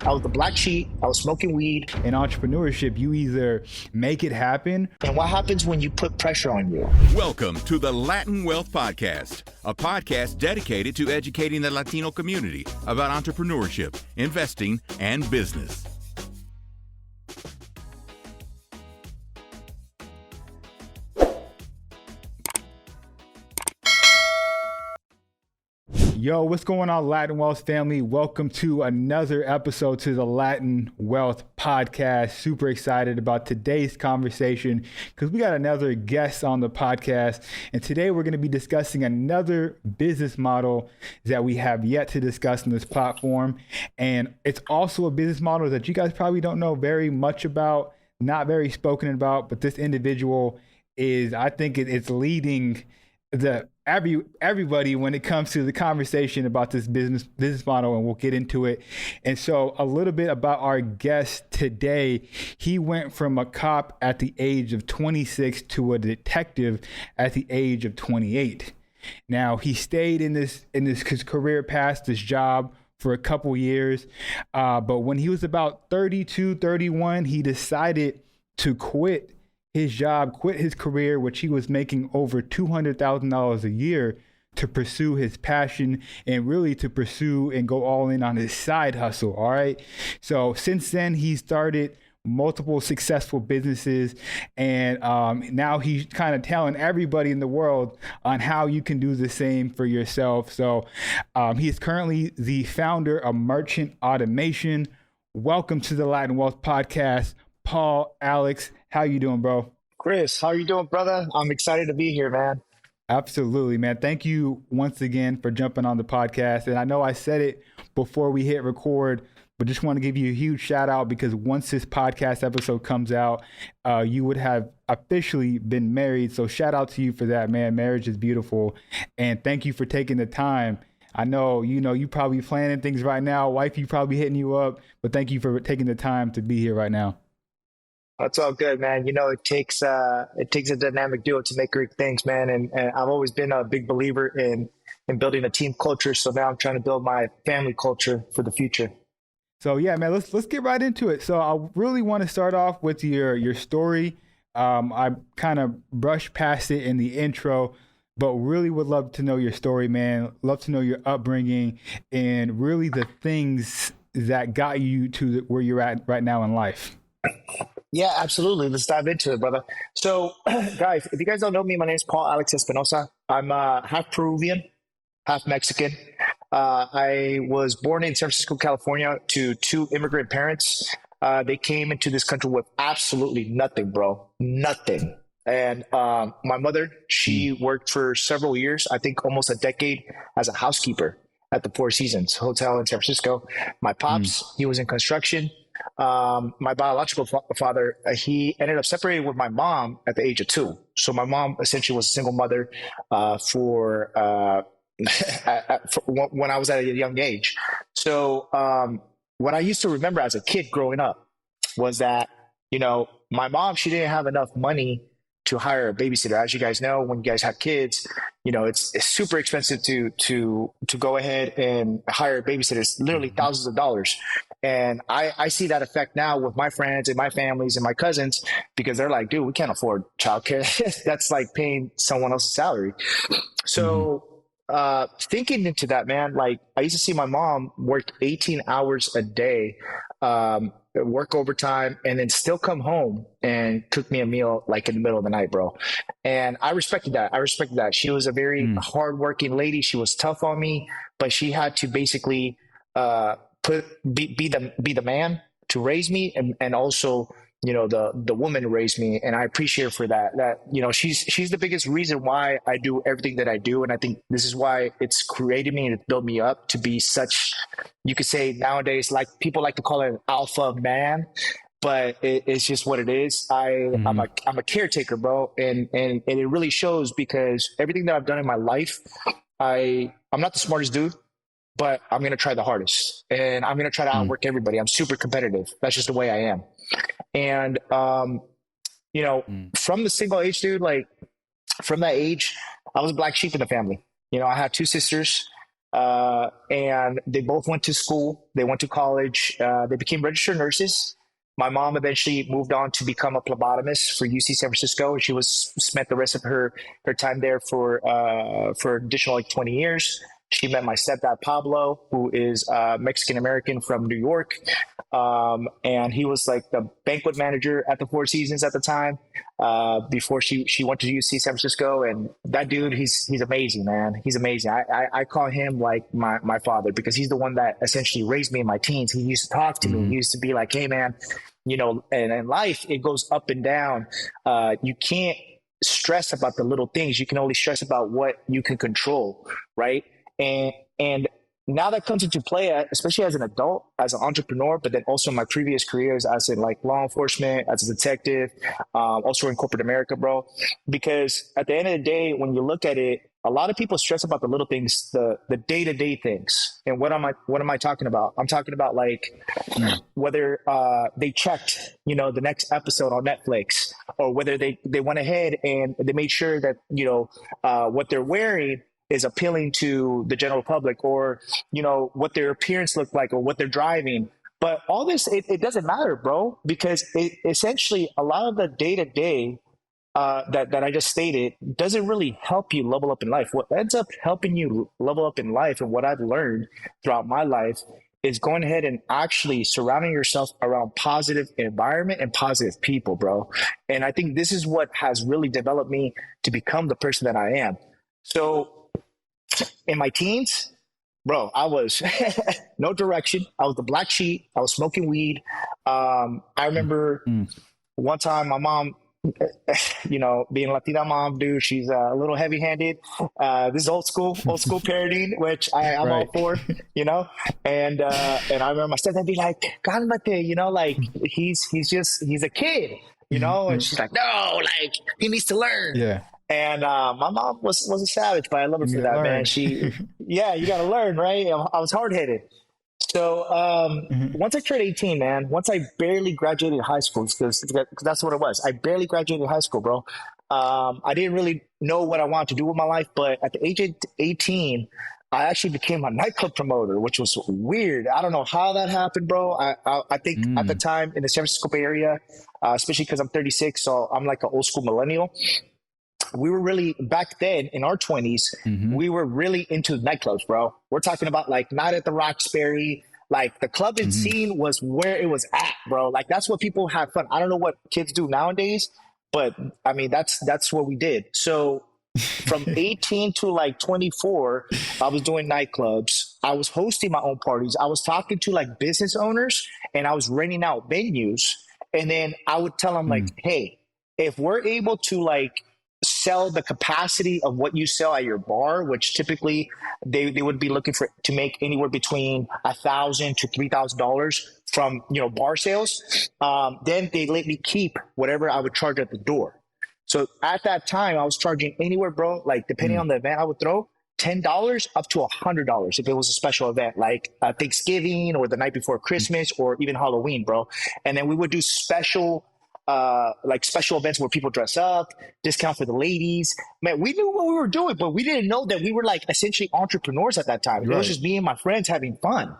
I was the black sheep. I was smoking weed. In entrepreneurship, you either make it happen. And what happens when you put pressure on you? Welcome to the Latin Wealth Podcast, a podcast dedicated to educating the Latino community about entrepreneurship, investing, and business. Yo, what's going on, Latin Wealth family? Welcome to another episode to the Latin Wealth Podcast. Super excited about today's conversation because we got another guest on the podcast. And today we're going to be discussing another business model that we have yet to discuss on this platform. And it's also a business model that you guys probably don't know very much about, not very spoken about, but this individual is, I think it's leading everybody when it comes to the conversation about this business model, and we'll get into it. And so a little bit about our guest today. He went from a cop at the age of 26 to a detective at the age of 28. Now, he stayed in his career past this job for a couple years, but when he was about 32, 31, he decided to quit his job, quit his career, which he was making over $200,000 a year, to pursue his passion and really to pursue and go all in on his side hustle. All right. So since then, he started multiple successful businesses, and now he's kind of telling everybody in the world on how you can do the same for yourself. So he is currently the founder of Merchant Automation. Welcome to the Latin Wealth Podcast, Paul Alex. How you doing, bro? Chris, how you doing, brother? I'm excited to be here, man. Absolutely, man. Thank you once again for jumping on the podcast. And I know I said it before we hit record, but just want to give you a huge shout out because once this podcast episode comes out, you would have officially been married. So shout out to you for that, man. Marriage is beautiful. And thank you for taking the time. I know, you probably planning things right now. Wife, you probably hitting you up, but thank you for taking the time to be here right now. That's all good, man. It takes a dynamic duo to make great things, man. And I've always been a big believer in building a team culture. So now I'm trying to build my family culture for the future. So yeah, man, let's get right into it. So I really want to start off with your story. I kind of brushed past it in the intro, but really would love to know your story, man. Love to know your upbringing and really the things that got you to where you're at right now in life. Yeah, absolutely. Let's dive into it, brother. So, guys, if you guys don't know me, my name is Paul Alex Espinosa. I'm half Peruvian, half Mexican. I was born in San Francisco, California, to two immigrant parents. They came into this country with absolutely nothing, bro. Nothing. And my mother, she worked for several years, I think almost a decade, as a housekeeper at the Four Seasons Hotel in San Francisco. My pops, he was in construction. My biological father, he ended up separating with my mom at the age of 2. So my mom essentially was a single mother for when I was at a young age. So what I used to remember as a kid growing up was that, my mom, she didn't have enough money to hire a babysitter. As you guys know, when you guys have kids, it's super expensive to go ahead and hire a babysitter. It's literally thousands of dollars. And I see that effect now with my friends and my families and my cousins, because they're like, dude, we can't afford childcare. That's like paying someone else's salary. So thinking into that, man, like I used to see my mom work 18 hours a day, work overtime, and then still come home and cook me a meal like in the middle of the night, bro. And I respected that. She was a very hardworking lady. She was tough on me, but she had to basically be the man to raise me, and also the woman raised me, and I appreciate her for that. She's the biggest reason why I do everything that I do, and I think this is why it's created me and built me up to be such, you could say nowadays, like people like to call it an alpha man, but it's just what it is. I'm a caretaker, bro, and it really shows, because everything that I've done in my life, I'm not the smartest dude, but I'm going to try the hardest, and I'm going to try to outwork everybody. I'm super competitive. That's just the way I am. And, from the single age, dude, like from that age, I was a black sheep in the family. I had 2 sisters. and they both went to school. They went to college. They became registered nurses. My mom eventually moved on to become a phlebotomist for UC San Francisco, and she was spent the rest of her time there for additional like 20 years. She met my stepdad Pablo, who is Mexican American from New York, and he was like the banquet manager at the Four Seasons at the time. Before she went to UC San Francisco, and that dude, he's amazing, man. He's amazing. I call him like my father, because he's the one that essentially raised me in my teens. He used to talk to me. He used to be like, "Hey, man, you know," and in life it goes up and down. You can't stress about the little things. You can only stress about what you can control, right? And now that comes into play, especially as an adult, as an entrepreneur, but then also in my previous careers as in like law enforcement, as a detective, also in corporate America, bro. Because at the end of the day, when you look at it, a lot of people stress about the little things, the day-to-day things. And what am I talking about? I'm talking about like whether they checked, you know, the next episode on Netflix, or whether they went ahead and they made sure that, you know, what they're wearing is appealing to the general public, or, you know, what their appearance looked like, or what they're driving. But all this, it doesn't matter, bro, because essentially a lot of the day-to-day that I just stated doesn't really help you level up in life. What ends up helping you level up in life, and what I've learned throughout my life, is going ahead and actually surrounding yourself around positive environment and positive people, bro. And I think this is what has really developed me to become the person that I am. So in my teens, bro, I was no direction. I was the black sheep. I was smoking weed. I remember one time my mom, you know, being a Latina mom, dude, she's a little heavy handed. This is old school parenting, which I'm all for, you know. And I remember my stepdad be like, "Cálmate," you know, like he's a kid, you know. And she's like, "No, like he needs to learn." Yeah. And my mom was a savage, but I love her for that, man. She, yeah, you got to learn, right? I was hard headed. So once I turned 18, man, once I barely graduated high school, because that's what it was. I barely graduated high school, bro. I didn't really know what I wanted to do with my life, but at the age of 18, I actually became a nightclub promoter, which was weird. I don't know how that happened, bro. I think at the time in the San Francisco Bay Area, especially because I'm 36, so I'm like an old school millennial. We were really, back then in our 20s, we were really into nightclubs, bro. We're talking about like Night at the Roxbury, like the clubbing scene was where it was at, bro. Like that's what people had fun. I don't know what kids do nowadays, but I mean, that's what we did. So from 18 to like 24, I was doing nightclubs. I was hosting my own parties. I was talking to like business owners, and I was renting out venues. And then I would tell them like, hey, if we're able to like sell the capacity of what you sell at your bar, which typically they would be looking for to make anywhere between $1,000 to $3,000 from, you know, bar sales, then they let me keep whatever I would charge at the door. So at that time, I was charging anywhere, bro, like depending on the event I would throw, $10 up to $100 if it was a special event like Thanksgiving or the night before Christmas or even Halloween, bro. And then we would do special events where people dress up, discount for the ladies. Man, we knew what we were doing, but we didn't know that we were like essentially entrepreneurs at that time. Right. It was just me and my friends having fun.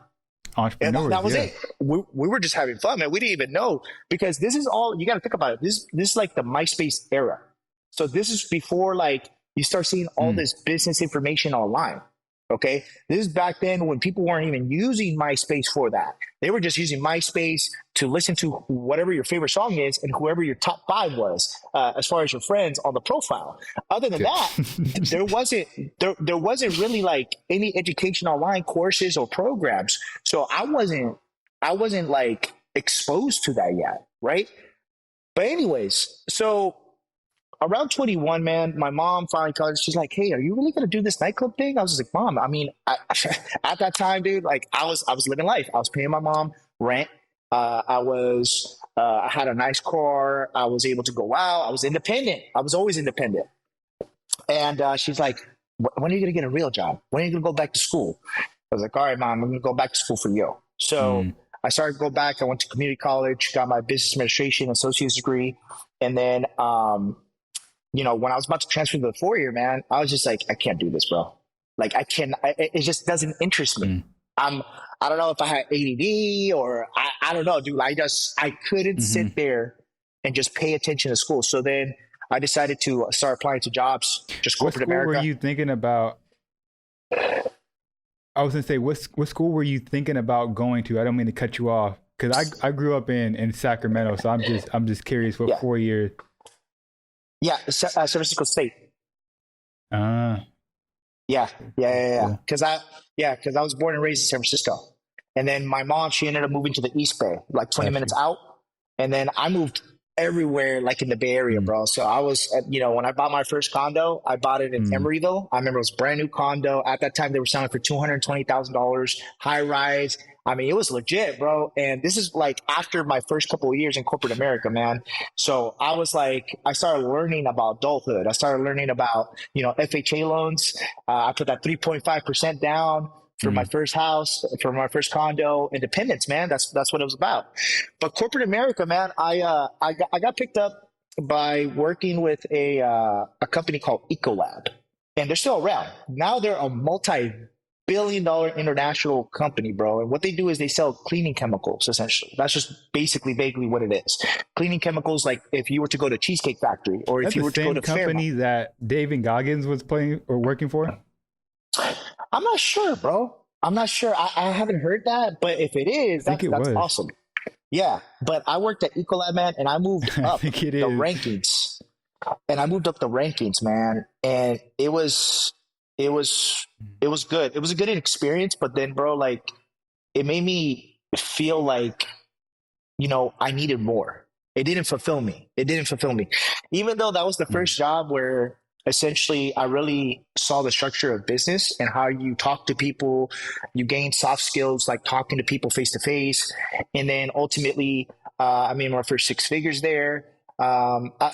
Entrepreneurs, and that was it. We were just having fun, man. We didn't even know, because this is all, you got to think about it. This is like the MySpace era. So this is before like you start seeing all this business information online. Okay. This is back then when people weren't even using MySpace for that. They were just using MySpace to listen to whatever your favorite song is and whoever your top 5 was, as far as your friends on the profile. Other than that, there wasn't really like any education online courses or programs. So I wasn't like exposed to that yet. Right. But anyways, so around 21, man, my mom finally called. She's like, "Hey, are you really gonna do this nightclub thing?" I was just like, "Mom, I mean, at that time, dude, like I was living life. I was paying my mom rent. I had a nice car. I was able to go out. I was independent. I was always independent." And she's like, "When are you gonna get a real job? When are you gonna go back to school?" I was like, "All right, Mom, I'm gonna go back to school for you." So I started to go back. I went to community college, got my business administration associate's degree, and then you know, when I was about to transfer to the 4-year, man, I was just like, I can't do this, bro. Like it just doesn't interest me. I don't know if I had ADD or I don't know, dude. I couldn't sit there and just pay attention to school. So then I decided to start applying to jobs, just What corporate school America. were you thinking about? I was gonna say, what school were you thinking about going to? I don't mean to cut you off, because I grew up in Sacramento, so I'm just curious what 4 years. Yeah, San Francisco State. Yeah. Cool. Because I was born and raised in San Francisco, and then my mom, she ended up moving to the East Bay, like 20 minutes out, and then I moved everywhere, like in the Bay Area, bro. So I was, when I bought my first condo, I bought it in Emeryville. I remember it was a brand new condo. At that time, they were selling for $220,000, high rise. I mean, it was legit, bro. And this is like after my first couple of years in corporate America, man. So I was like, I started learning about adulthood. I started learning about, FHA loans. I put that 3.5% down for my first house, for my first condo. Independence, man. That's what it was about. But corporate America, man, I got picked up by working with a company called Ecolab, and they're still around. Now they're a multi-billion-dollar international company, bro. And what they do is they sell cleaning chemicals, essentially. That's just vaguely what it is. Cleaning chemicals, like if you were to go to Cheesecake Factory, or if you were to go to That's the same company that David Goggins was playing or working for? I'm not sure, bro. I'm not sure. I haven't heard that, but if it is, that's awesome. Yeah, but I worked at Ecolab, man, and I moved up the rankings. And I moved up the rankings, man, and it was good. It was a good experience, but then, bro, like, it made me feel like, I needed more. It didn't fulfill me. Even though that was the first job where essentially I really saw the structure of business and how you talk to people, you gain soft skills like talking to people face to face. And then ultimately, I made my first six figures there.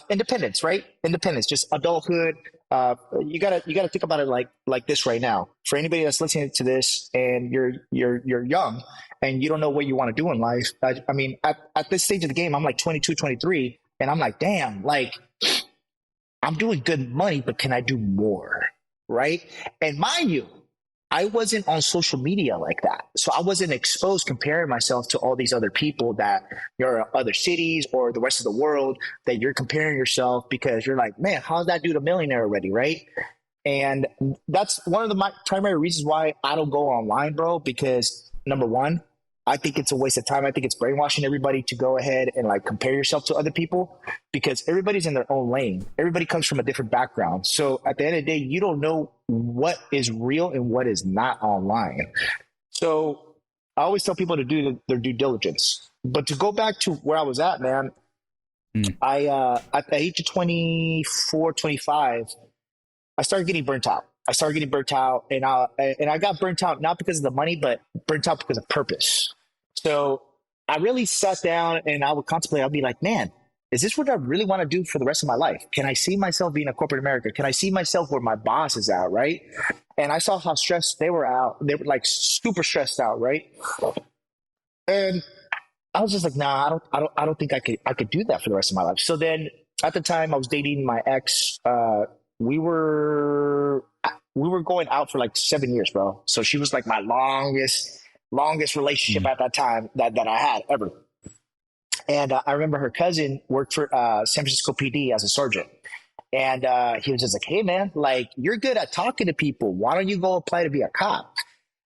Independence, right? Independence, just adulthood. You gotta think about it like this right now. For anybody that's listening to this and you're young and you don't know what you want to do in life. I mean, at this stage of the game, I'm like 22, 23, and I'm like, damn, like, I'm doing good money, but can I do more? Right? And mind you, I wasn't on social media like that. So I wasn't exposed comparing myself to all these other people that you're in other cities or the rest of the world, that you're comparing yourself because you're like, man, how's that dude a millionaire already? Right? And that's one of the primary reasons why I don't go online, bro, because number one, I think it's a waste of time. I think it's brainwashing everybody to go ahead and like compare yourself to other people, because everybody's in their own lane. Everybody comes from a different background. So at the end of the day, you don't know what is real and what is not online. So I always tell people to do their due diligence. But to go back to where I was at, man, I at the age of 24, 25, I started getting burnt out. And I got burnt out not because of the money, but burnt out because of purpose. So I really sat down and I would contemplate. I'll be like, man, is this what I really want to do for the rest of my life? Can I see myself being a corporate America? Can I see myself where my boss is at, right? And I saw how stressed they were out. They were like super stressed out, right? And I was just like, nah, I don't think I could do that for the rest of my life. So then at the time I was dating my ex, we were going out for like 7 years, bro. So she was like my longest relationship at that time that I had ever. And I remember her cousin worked for San Francisco PD as a sergeant. And he was just like, hey, man, like, you're good at talking to people. Why don't you go apply to be a cop?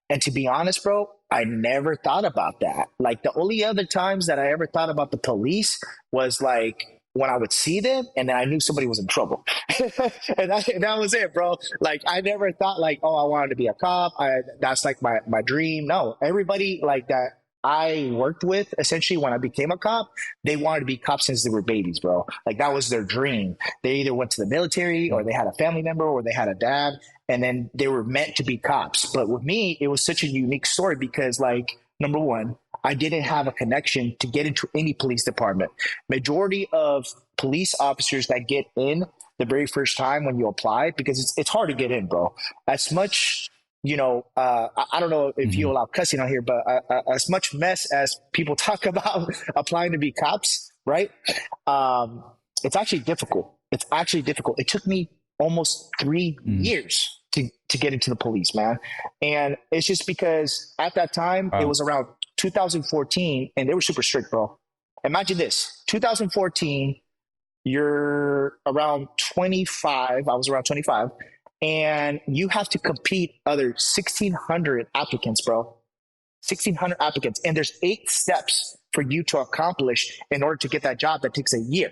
And to be honest, bro, I never thought about that. Like, the only other times that I ever thought about the police was like when I would see them and then I knew somebody was in trouble. and that was it, bro. Like, I never thought like, oh, I wanted to be a cop. That's like my dream. No, everybody like that I worked with, essentially, when I became a cop, they wanted to be cops since they were babies, bro. Like, that was their dream. They either went to the military or they had a family member or they had a dad, and then they were meant to be cops. But with me, it was such a unique story because, like, number one, I didn't have a connection to get into any police department. Majority of police officers that get in the very first time when you apply, because it's hard to get in, bro. As much, I don't know if you allow cussing on here, but as much mess as people talk about applying to be cops, right? It's actually difficult. It took me almost 3 years to get into the police, man. And it's just because at that time, it was around 2014 and they were super strict, bro. Imagine this, 2014, you're around 25. I was around 25 and you have to compete other 1,600 applicants, bro. 1,600 applicants. And there's 8 steps for you to accomplish in order to get that job that takes a year.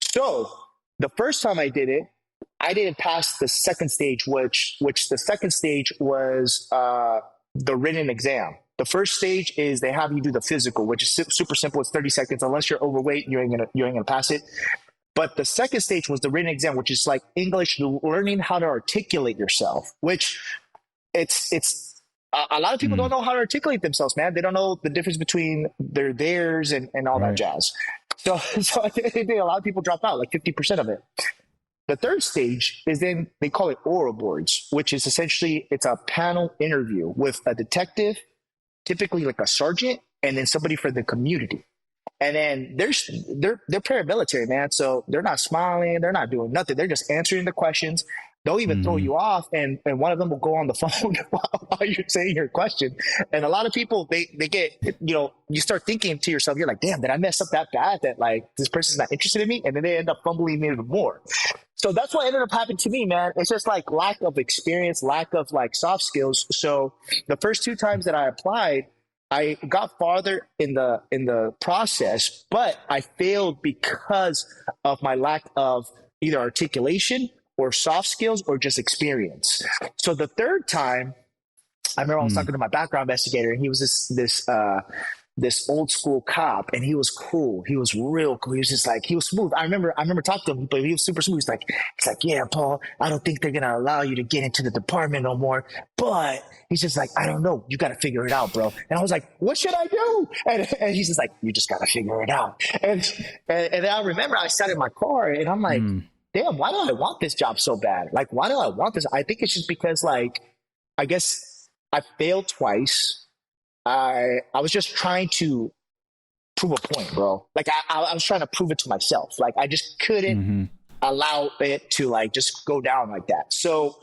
So the first time I did it, I didn't pass the second stage, which the second stage was the written exam. The first stage is they have you do the physical, which is super simple. It's 30 seconds. Unless you're overweight, you ain't gonna pass it. But the second stage was the written exam, which is like English, learning how to articulate yourself, which it's a lot of people don't know how to articulate themselves, man. They don't know the difference between theirs and all that jazz. So I think a lot of people drop out, like 50% of it. The third stage is then they call it oral boards, which is essentially it's a panel interview with a detective, typically like a sergeant, and then somebody for the community. And then they're paramilitary, man. So they're not smiling, they're not doing nothing. They're just answering the questions. They'll even throw you off, and one of them will go on the phone while you're saying your question. And a lot of people, they get, you start thinking to yourself, you're like, damn, did I mess up that bad that like this person's not interested in me? And then they end up fumbling even more. So that's what ended up happening to me, man. It's just like lack of experience, lack of like soft skills. So the first 2 times that I applied, I got farther in the process, but I failed because of my lack of either articulation or soft skills or just experience. So the third time, I remember I was talking to my background investigator, and he was this old school cop, and he was cool. He was real cool. He was just like, he was smooth. I remember talking to him, but he was super smooth. He's like, yeah, Paul, I don't think they're gonna allow you to get into the department no more. But he's just like, I don't know. You got to figure it out, bro. And I was like, what should I do? And he's just like, you just got to figure it out. And I remember I sat in my car, and I'm like, damn, why do I want this job so bad? Like, why do I want this? I think it's just because, like, I guess I failed twice. I was just trying to prove a point, bro. Like I was trying to prove it to myself. Like I just couldn't allow it to like just go down like that. So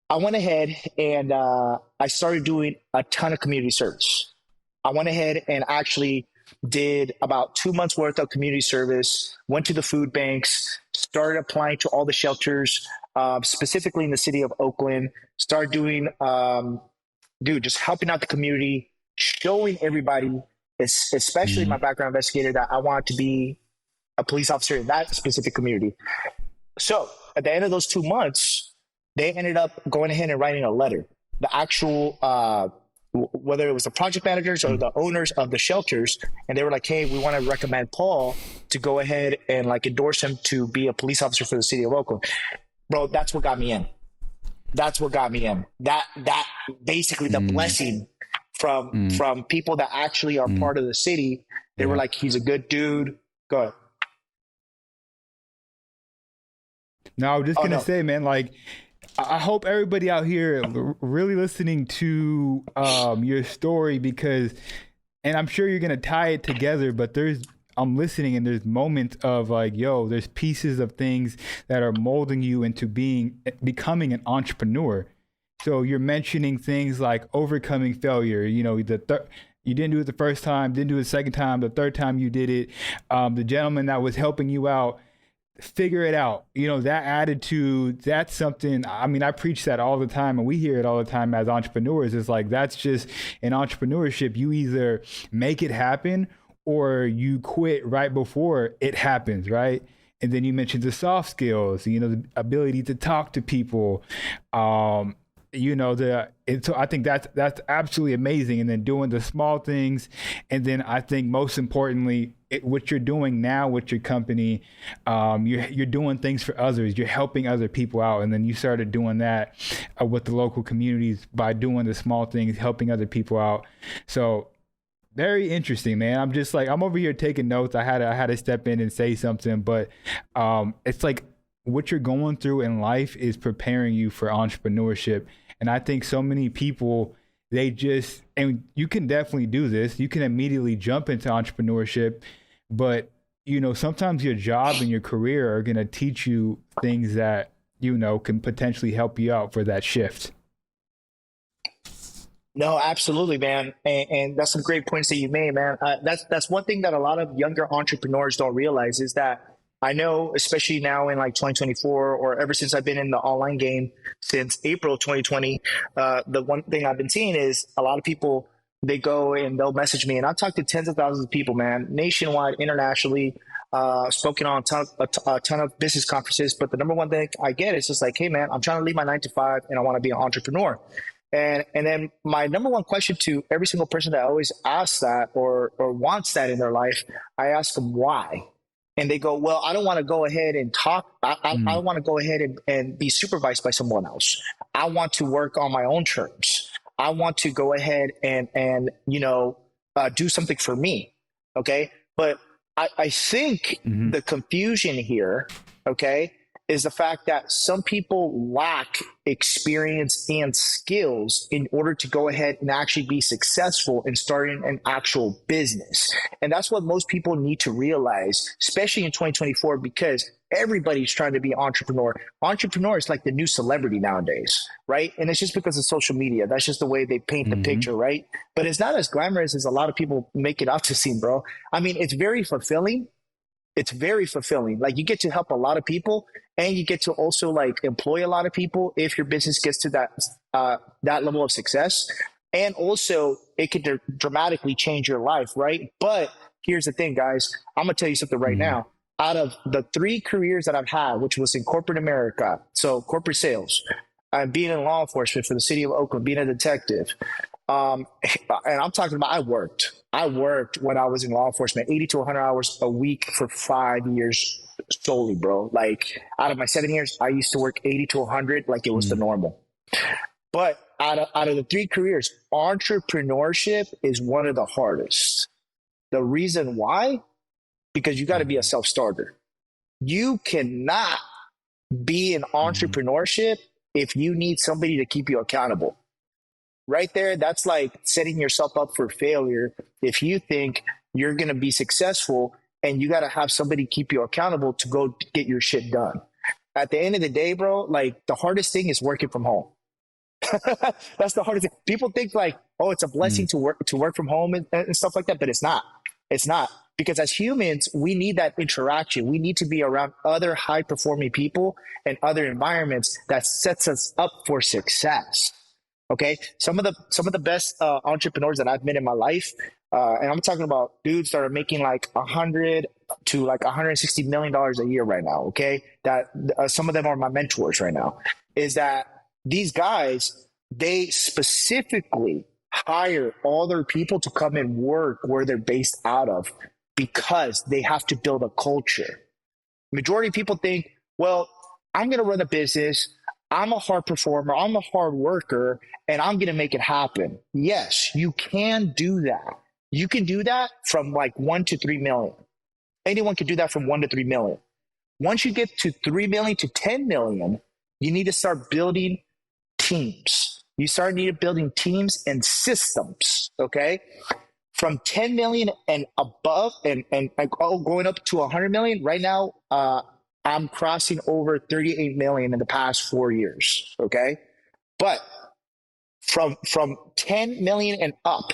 I went ahead and I started doing a ton of community service. I went ahead and actually did about 2 months worth of community service, went to the food banks, started applying to all the shelters, specifically in the city of Oakland, started doing, just helping out the community, showing everybody, especially my background investigator, that I wanted to be a police officer in that specific community. So at the end of those 2 months, they ended up going ahead and writing a letter. The actual, whether it was the project managers or the owners of the shelters, and they were like, hey, we want to recommend Paul to go ahead and like endorse him to be a police officer for the city of Oakland. Bro, that's what got me in. That's what got me in. That basically the blessing from people that actually are part of the city. They were like, he's a good dude. Go ahead. No, I was just going to say, man, like, I hope everybody out here really listening to your story, because, and I'm sure you're going to tie it together, but I'm listening and there's moments of like, yo, there's pieces of things that are molding you into becoming an entrepreneur. So you're mentioning things like overcoming failure. You know, you didn't do it the first time, didn't do it the second time, the third time you did it. The gentleman that was helping you out, figure it out. You know, that attitude, that's something, I mean, I preach that all the time, and we hear it all the time as entrepreneurs. It's like, that's just in entrepreneurship. You either make it happen or you quit right before it happens, right? And then you mentioned the soft skills, you know, the ability to talk to people, so I think that's absolutely amazing. And then doing the small things. And then I think most importantly, what you're doing now with your company, you're doing things for others. You're helping other people out. And then you started doing that with the local communities by doing the small things, helping other people out. So very interesting, man. I'm just like, I'm over here taking notes. I had to step in and say something, but it's like what you're going through in life is preparing you for entrepreneurship. And I think so many people, and you can definitely do this. You can immediately jump into entrepreneurship, but you know, sometimes your job and your career are going to teach you things that can potentially help you out for that shift. No, absolutely, man. And that's some great points that you made, man. That's one thing that a lot of younger entrepreneurs don't realize is that I know, especially now in like 2024, or ever since I've been in the online game since April 2020, the one thing I've been seeing is a lot of people, they go and they'll message me, and I've talked to tens of thousands of people, man, nationwide, internationally, spoken on a ton of business conferences. But the number one thing I get is just like, hey, man, I'm trying to leave my 9 to 5 and I want to be an entrepreneur. And then my number one question to every single person that always asks that or wants that in their life, I ask them why. And they go, well, I don't want to go ahead and talk. I want to go ahead and be supervised by someone else. I want to work on my own terms. I want to go ahead and do something for me. Okay. But I think the confusion here, okay, is the fact that some people lack experience and skills in order to go ahead and actually be successful in starting an actual business. And that's what most people need to realize, especially in 2024, because everybody's trying to be an entrepreneur. Entrepreneur is like the new celebrity nowadays, right? And it's just because of social media. That's just the way they paint the picture, right? But it's not as glamorous as a lot of people make it out to seem, bro. I mean, it's very fulfilling. It's very fulfilling. Like, you get to help a lot of people, and you get to also like employ a lot of people if your business gets to that level of success. And also it could dramatically change your life, right? But here's the thing, guys. I'm gonna tell you something right now. Out of the 3 careers that I've had, which was in corporate America, so corporate sales, being in law enforcement for the city of Oakland, being a detective, and I'm talking about I worked when I was in law enforcement 80 to 100 hours a week for 5 years solely, bro. Like, out of my 7 years, I used to work 80 to 100 like it was the normal. But out of the 3 careers, entrepreneurship is one of the hardest. The reason why? Because you got to be a self-starter. You cannot be in entrepreneurship if you need somebody to keep you accountable. Right there, that's like setting yourself up for failure if you think you're going to be successful and you got to have somebody keep you accountable to go get your shit done. At the end of the day, bro, like, the hardest thing is working from home. That's the hardest thing. People think like, oh, it's a blessing to work from home and stuff like that, but it's not. It's not. Because as humans, we need that interaction. We need to be around other high-performing people and other environments that sets us up for success. Okay, some of the best entrepreneurs that I've met in my life, and I'm talking about dudes that are making like $100 to like $160 million a year right now. Okay, that some of them are my mentors right now. Is that these guys, they specifically hire all their people to come and work where they're based out of, because they have to build a culture. Majority of people think, well, I'm going to run a business. I'm a hard performer, I'm a hard worker, and I'm going to make it happen. Yes, you can do that. You can do that from like 1 to 3 million. Anyone can do that from 1 to 3 million. Once you get to 3 million to 10 million, you need to start building teams. You need building teams and systems, okay? From 10 million and above and going up to 100 million, right now, I'm crossing over 38 million in the past 4 years. Okay. But from 10 million and up,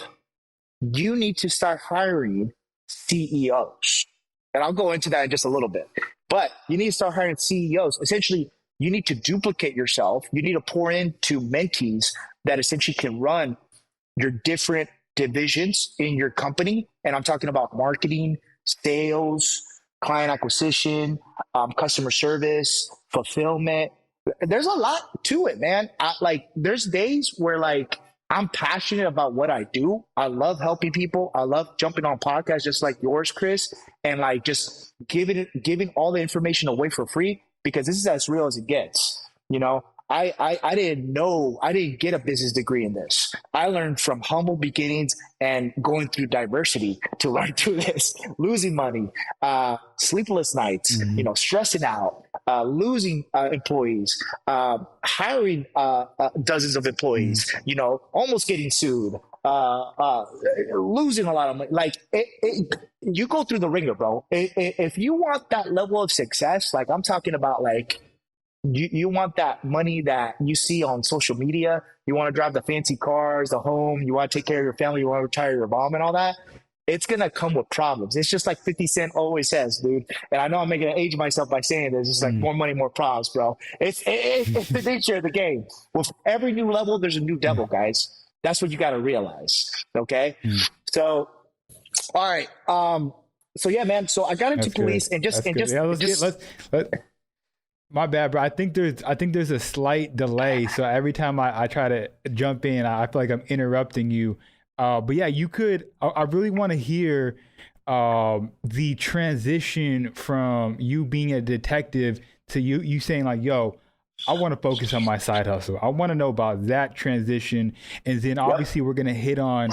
you need to start hiring CEOs. And I'll go into that in just a little bit, but you need to start hiring CEOs. Essentially, you need to duplicate yourself. You need to pour into mentees that essentially can run your different divisions in your company. And I'm talking about marketing, sales, client acquisition, customer service, fulfillment. There's a lot to it, man. There's days where like I'm passionate about what I do. I love helping people. I love jumping on podcasts just like yours, Chris, and like just giving all the information away for free, because this is as real as it gets. You know, I didn't get a business degree in this. I learned from humble beginnings and going through diversity to learn through this, losing money, sleepless nights, stressing out, losing employees, hiring dozens of employees, almost getting sued, losing a lot of money. Like you go through the ringer, bro. If you want that level of success, like I'm talking about, like you want that money that you see on social media. You want to drive the fancy cars, the home. You want to take care of your family. You want to retire your mom and all that. It's gonna come with problems. It's just like 50 Cent always says, dude. And I know I'm making an age of myself by saying this. It's like more money, more problems, bro. It's the nature of the game. With every new level, there's a new devil, guys. That's what you got to realize. Okay. So, all right. So yeah, man. So I got into police and just my bad, bro. I think there's a slight delay. So every time I try to jump in, I feel like I'm interrupting you. But yeah, you could. I really want to hear the transition from you being a detective to you saying like, "Yo, I want to focus on my side hustle." I want to know about that transition, and then obviously we're gonna hit on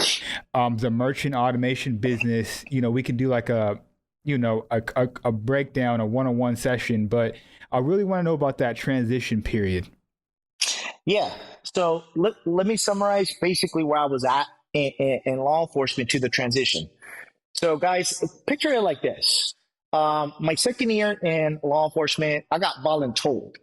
the merchant automation business. You know, we can do like a breakdown, a one-on-one session, but I really want to know about that transition period. Yeah. So let me summarize basically where I was at in law enforcement to the transition. So guys, picture it like this. My second year in law enforcement, I got voluntold.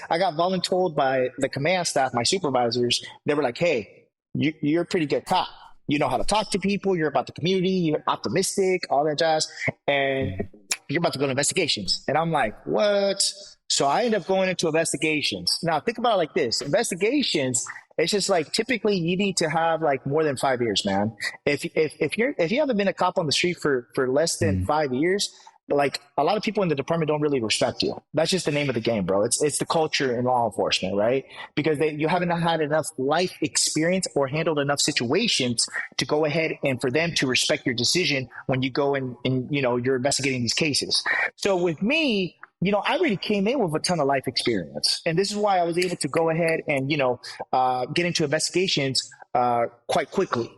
I got voluntold by the command staff, my supervisors. They were like, hey, you're a pretty good cop. You know how to talk to people. You're about the community. You're optimistic, all that jazz. And you're about to go to investigations. And I'm like, what? So I end up going into investigations. Now think about it like this. Investigations, it's just like typically you need to have like more than 5 years, man. If you haven't been a cop on the street for less than 5 years, like a lot of people in the department don't really respect you. That's just the name of the game, bro. It's the culture in law enforcement, right? Because you haven't had enough life experience or handled enough situations to go ahead and for them to respect your decision when you go and you're investigating these cases. So with me, I already came in with a ton of life experience, and this is why I was able to go ahead and get into investigations quite quickly.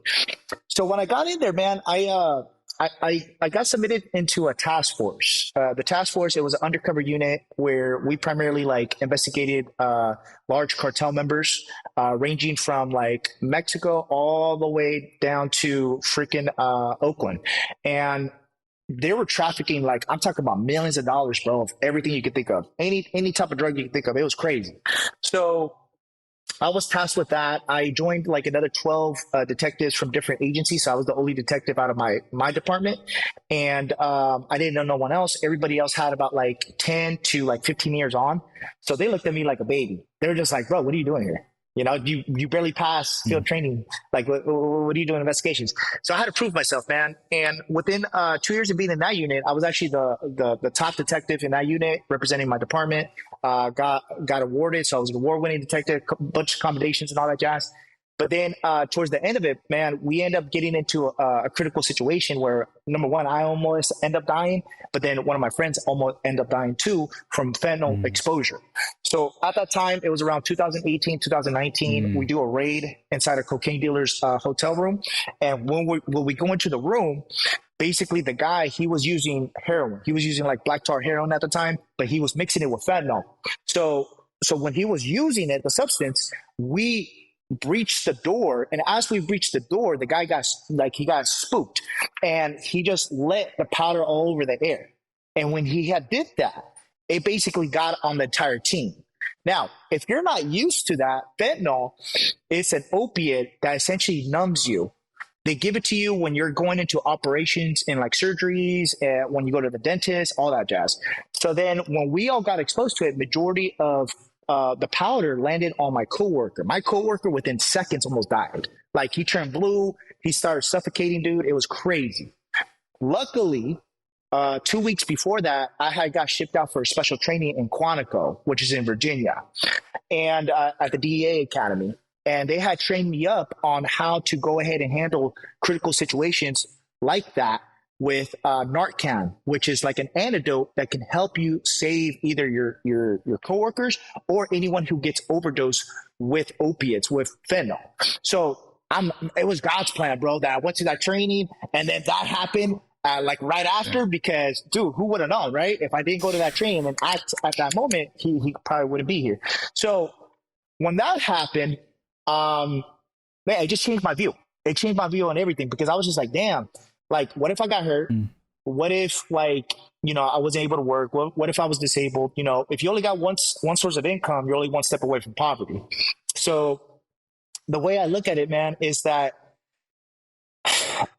So when I got in there, man, I got submitted into a task force. The task force, it was an undercover unit where we primarily investigated large cartel members, ranging from like Mexico all the way down to freaking Oakland. And they were trafficking, like, I'm talking about millions of dollars, bro, of everything you could think of. Any type of drug you could think of. It was crazy. So I was tasked with that. I joined like another 12 detectives from different agencies. So I was the only detective out of my department. And I didn't know no one else. Everybody else had about like 10 to like 15 years on. So they looked at me like a baby. They were just like, bro, what are you doing here? You barely pass field training. Like, what are you doing investigations? So I had to prove myself, man. And within 2 years of being in that unit, I was actually the top detective in that unit, representing my department. Got awarded, so I was an award-winning detective, a bunch of commendations and all that jazz. But then towards the end of it, man, we end up getting into a critical situation where, number one, I almost end up dying, but then one of my friends almost end up dying too from fentanyl exposure. So at that time, it was around 2018, 2019. We do a raid inside a cocaine dealer's hotel room. And when we go into the room, basically the guy, he was using heroin. He was using like black tar heroin at the time, but he was mixing it with fentanyl. So when he was using it, the substance, we breached the door, and as we breached the door, the guy got spooked, and he just let the powder all over the air. And when he did that, it basically got on the entire team. Now, if you're not used to that, fentanyl is an opiate that essentially numbs you. They give it to you when you're going into operations and like surgeries, when you go to the dentist, all that jazz. So then when we all got exposed to it, majority of the powder landed on my coworker. My coworker within seconds almost died. Like, he turned blue. He started suffocating, dude. It was crazy. Luckily, 2 weeks before that, I had got shipped out for special training in Quantico, which is in Virginia, and at the DEA Academy. And they had trained me up on how to go ahead and handle critical situations like that with Narcan, which is like an antidote that can help you save either your coworkers or anyone who gets overdosed with opiates, with fentanyl. So it was God's plan, bro, that I went to that training, and then that happened like right after, because, dude, who would have known, right? If I didn't go to that training and act at that moment, he probably wouldn't be here. So when that happened, man, it just changed my view. It changed my view on everything, because I was just like, damn, like, what if I got hurt? what if like, I wasn't able to work? What if I was disabled? If you only got one source of income, you're only one step away from poverty. So the way I look at it, man, is that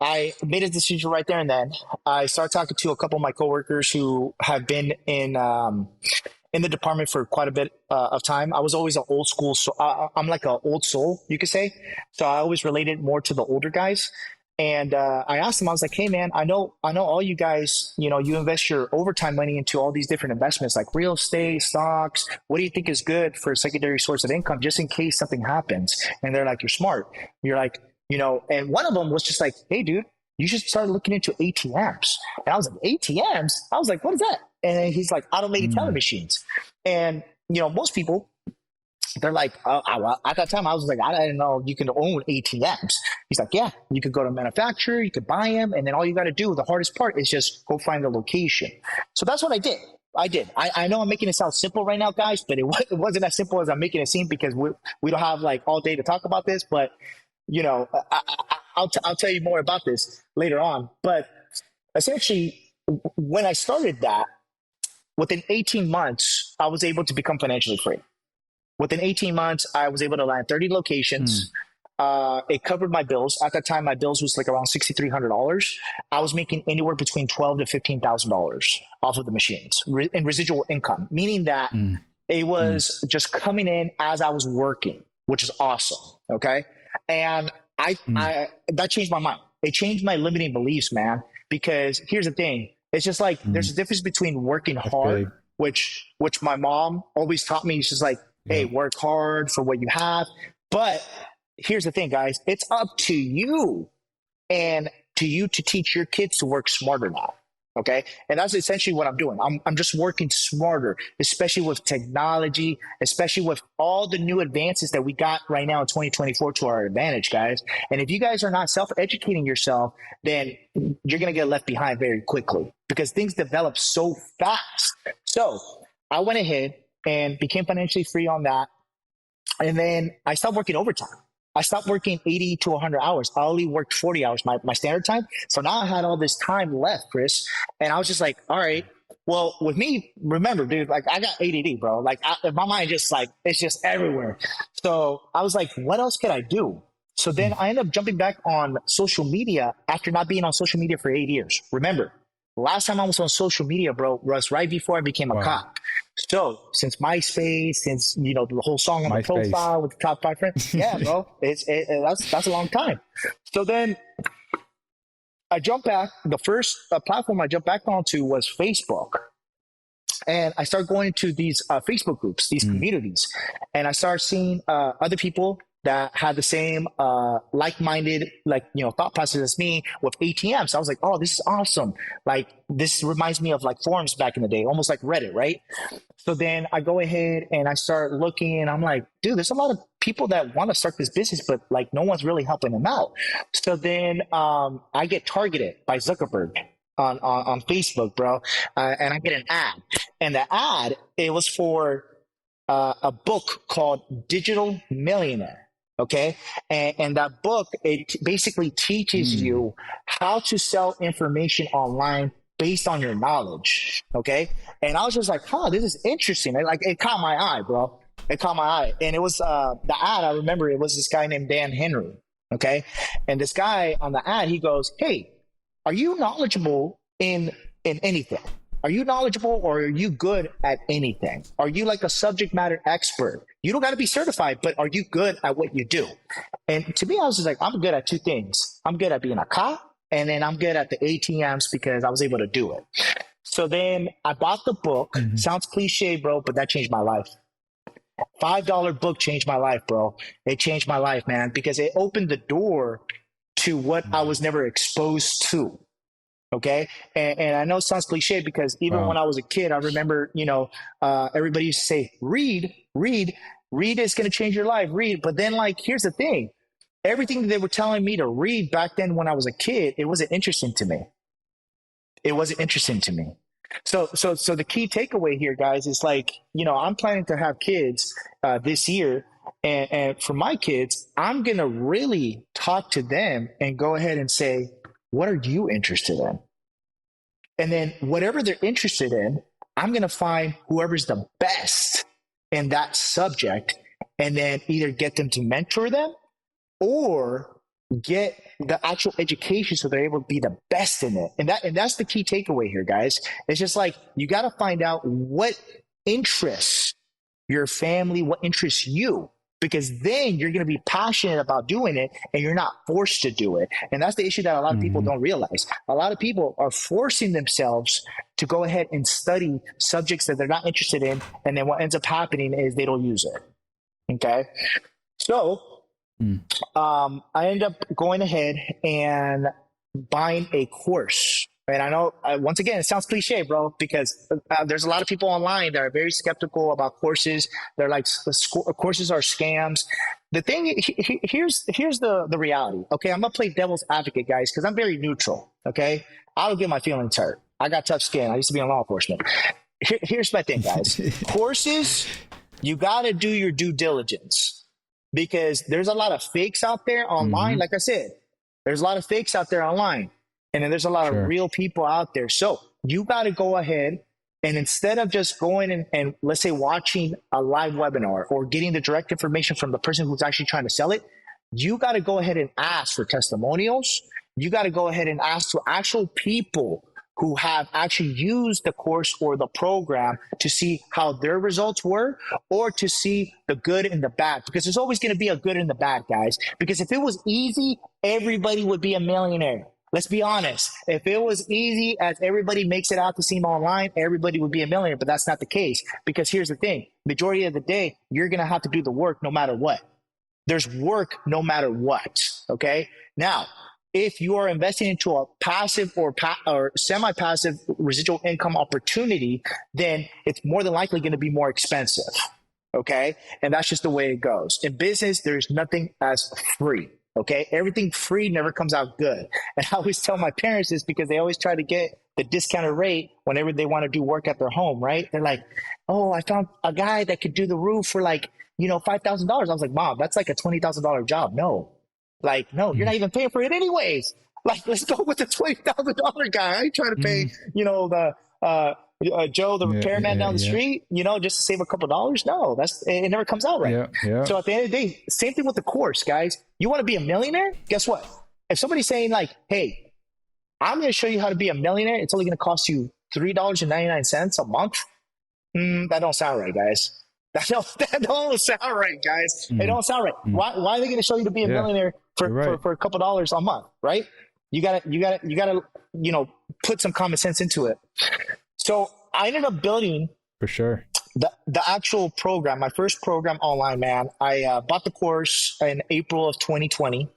I made a decision right there and then. I started talking to a couple of my coworkers who have been in the department for quite a bit of time. I was always an old school, so I'm like an old soul, you could say. So I always related more to the older guys. And I asked them, I was like, hey, man, I know all you guys, you invest your overtime money into all these different investments like real estate, stocks. What do you think is good for a secondary source of income just in case something happens? And they're like, you're smart. You're like, and one of them was just like, hey, dude, you should start looking into ATMs. And I was like, ATMs? I was like, what is that? And he's like, automated teller machines. And, most people, they're like, at that time, I was like, I didn't know you can own ATMs. He's like, yeah, you could go to a manufacturer, you could buy them, and then all you got to do, the hardest part is just go find the location. So that's what I did. I know I'm making it sound simple right now, guys, but it wasn't as simple as I'm making it seem because we don't have like all day to talk about this. But, I'll tell you more about this later on. But essentially, when I started that, within 18 months, I was able to become financially free. Within 18 months, I was able to land 30 locations. It covered my bills. At that time, my bills was like around $6,300. I was making anywhere between $12,000 to $15,000 off of the machines in residual income, meaning that it was just coming in as I was working, which is awesome. Okay. And that changed my mind. It changed my limiting beliefs, man, because here's the thing. It's just like, there's a difference between working hard, which my mom always taught me. She's like, hey, work hard for what you have. But here's the thing, guys. It's up to you and to you to teach your kids to work smarter now. Okay. And that's essentially what I'm doing. I'm just working smarter, especially with technology, especially with all the new advances that we got right now in 2024 to our advantage, guys. And if you guys are not self-educating yourself, then you're going to get left behind very quickly because things develop so fast. So I went ahead and became financially free on that. And then I stopped working overtime. I stopped working 80 to 100 hours. I only worked 40 hours, my standard time. So now I had all this time left, Chris. And I was just like, all right, well, with me, remember, dude, like I got ADD, bro. Like my mind just like, it's just everywhere. So I was like, what else could I do? So then I ended up jumping back on social media after not being on social media for 8 years. Remember, last time I was on social media, bro, was right before I became a cop. So since MySpace, since the whole song on the profile with the top 5 friends, yeah, bro, that's a long time. So then I jumped back. The first platform I jumped back onto was Facebook, and I started going into these Facebook groups, these communities, and I started seeing other people that had the same like-minded thought process as me with ATMs. So I was like, oh, this is awesome. Like this reminds me of like forums back in the day, almost like Reddit, right? So then I go ahead and I start looking and I'm like, dude, there's a lot of people that want to start this business, but like no one's really helping them out. So then I get targeted by Zuckerberg on Facebook, bro. And I get an ad, and the ad, it was for a book called Digital Millionaire. Okay. And that book, it basically teaches you how to sell information online based on your knowledge. Okay. And I was just like, this is interesting. It caught my eye, bro. It caught my eye. And it was the ad, I remember it was this guy named Dan Henry. Okay. And this guy on the ad, he goes, hey, are you knowledgeable in anything? Are you knowledgeable or are you good at anything? Are you like a subject matter expert? You don't got to be certified, but are you good at what you do? And to me, I was just like, I'm good at 2 things. I'm good at being a cop, and then I'm good at the ATMs because I was able to do it. So then I bought the book. Sounds cliche, bro, but that changed my life. $5 book changed my life, bro. It changed my life, man, because it opened the door to what I was never exposed to. Okay. And I know it sounds cliche because even when I was a kid, I remember, everybody used to say, read is going to change your life. Read. But then here's the thing. Everything that they were telling me to read back then when I was a kid, it wasn't interesting to me. So the key takeaway here, guys, is I'm planning to have kids this year. And for my kids, I'm going to really talk to them and go ahead and say, what are you interested in? And then whatever they're interested in, I'm going to find whoever's the best in that subject and then either get them to mentor them or get the actual education so they're able to be the best in it. And that's the key takeaway here, guys. It's just like, you got to find out what interests your family, what interests you, because then you're going to be passionate about doing it and you're not forced to do it. And that's the issue that a lot of people don't realize. A lot of people are forcing themselves to go ahead and study subjects that they're not interested in. And then what ends up happening is they don't use it. Okay. So I ended up going ahead and buying a course. And I know, once again, it sounds cliche, bro, because there's a lot of people online that are very skeptical about courses. They're like, courses are scams. The thing, here's the reality. Okay, I'm going to play devil's advocate, guys, because I'm very neutral. Okay, I don't get my feelings hurt. I got tough skin. I used to be in law enforcement. Here's my thing, guys. Courses, you got to do your due diligence, because there's a lot of fakes out there online. Like I said, there's a lot of fakes out there online. And then there's a lot of real people out there. So you got to go ahead and instead of just going and let's say watching a live webinar or getting the direct information from the person who's actually trying to sell it, you got to go ahead and ask for testimonials. You got to go ahead and ask to actual people who have actually used the course or the program to see how their results were, or to see the good and the bad, because there's always going to be a good and the bad, guys. Because if it was easy, everybody would be a millionaire. Let's be honest. If it was easy as everybody makes it out to seem online, everybody would be a millionaire, but that's not the case. Because here's the thing. Majority of the day, you're going to have to do the work no matter what. There's work no matter what. Okay. Now, if you are investing into a passive or semi-passive residual income opportunity, then it's more than likely going to be more expensive. Okay. And that's just the way it goes. In business, there's nothing as free. Okay. Everything free never comes out good. And I always tell my parents this because they always try to get the discounted rate whenever they want to do work at their home, right? They're like, oh, I found a guy that could do the roof for like, $5,000. I was like, Mom, that's like a $20,000 job. No, no, you're not even paying for it anyways. Like, let's go with the $20,000 guy. I ain't trying to pay, Joe, the repairman down the street, just to save a couple dollars. No, it never comes out right. So at the end of the day, same thing with the course, guys. You want to be a millionaire? Guess what? If somebody's saying like, hey, I'm going to show you how to be a millionaire, it's only going to cost you $3.99 a month. That don't sound right, guys. That don't sound right, guys. It don't sound right. Why are they going to show you to be a millionaire for a couple dollars a month, right? You gotta, put some common sense into it. So I ended up building for sure the actual program, my first program online, man. I bought the course in April of 2020.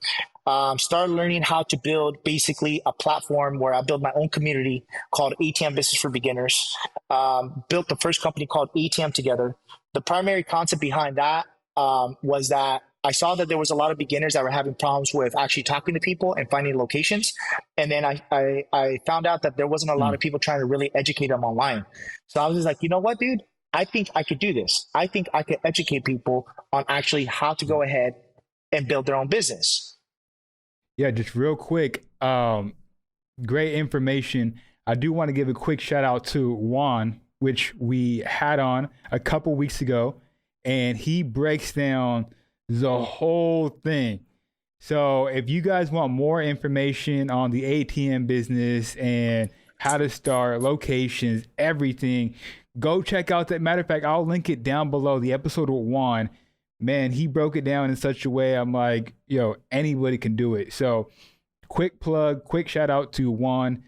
Started learning how to build basically a platform where I build my own community called ATM Business for Beginners. Built the first company called ATM Together. The primary concept behind that was that I saw that there was a lot of beginners that were having problems with actually talking to people and finding locations. And then I found out that there wasn't a lot of people trying to really educate them online. So I was just like, you know what, dude? I think I could do this. I think I could educate people on actually how to go ahead and build their own business. Yeah, just real quick. Great information. I do want to give a quick shout out to Juan, which we had on a couple weeks ago, and he breaks down the whole thing. So if you guys want more information on the ATM business and how to start, locations, everything, go check out that. Matter of fact, I'll link it down below, the episode with Juan. Man, he broke it down in such a way. I'm like, anybody can do it. So quick plug, quick shout out to Juan.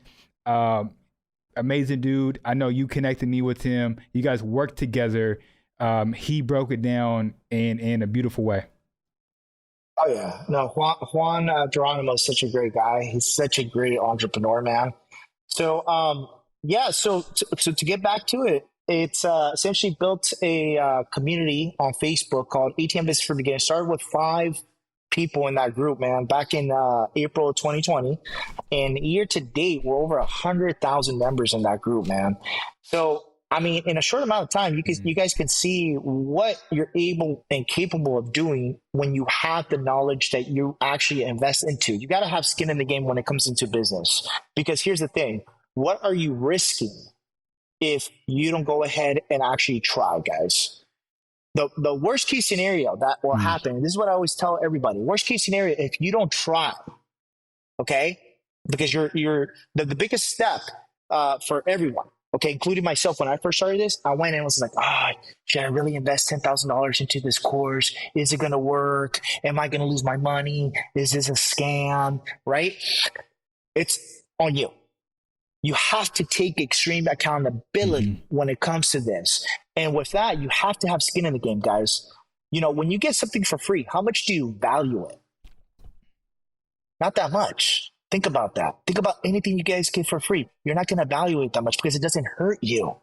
Amazing dude. I know you connected me with him. You guys work together. He broke it down in a beautiful way. Oh yeah, no, Juan Geronimo is such a great guy. He's such a great entrepreneur, man. So so to get back to it, it's essentially built a community on Facebook called ATM Business for Beginners. Started with 5 people in that group, man, back in April of 2020, and year to date, we're over 100,000 members in that group, man. So I mean, in a short amount of time, you guys can see what you're able and capable of doing when you have the knowledge that you actually invest into. You got to have skin in the game when it comes into business, because here's the thing. what are you risking if you don't go ahead and actually try, guys? The worst case scenario that will happen, this is what I always tell everybody, worst case scenario, if you don't try, okay? Because you're the biggest step for everyone, okay, including myself. When I first started this, I went and was like, should I really invest $10,000 into this course? Is it going to work? Am I going to lose my money? Is this a scam? Right? It's on you. You have to take extreme accountability when it comes to this. And with that, you have to have skin in the game, guys. You know, when you get something for free, how much do you value it? Not that much. Think about that. Think about anything you guys get for free. You're not going to evaluate that much because it doesn't hurt you.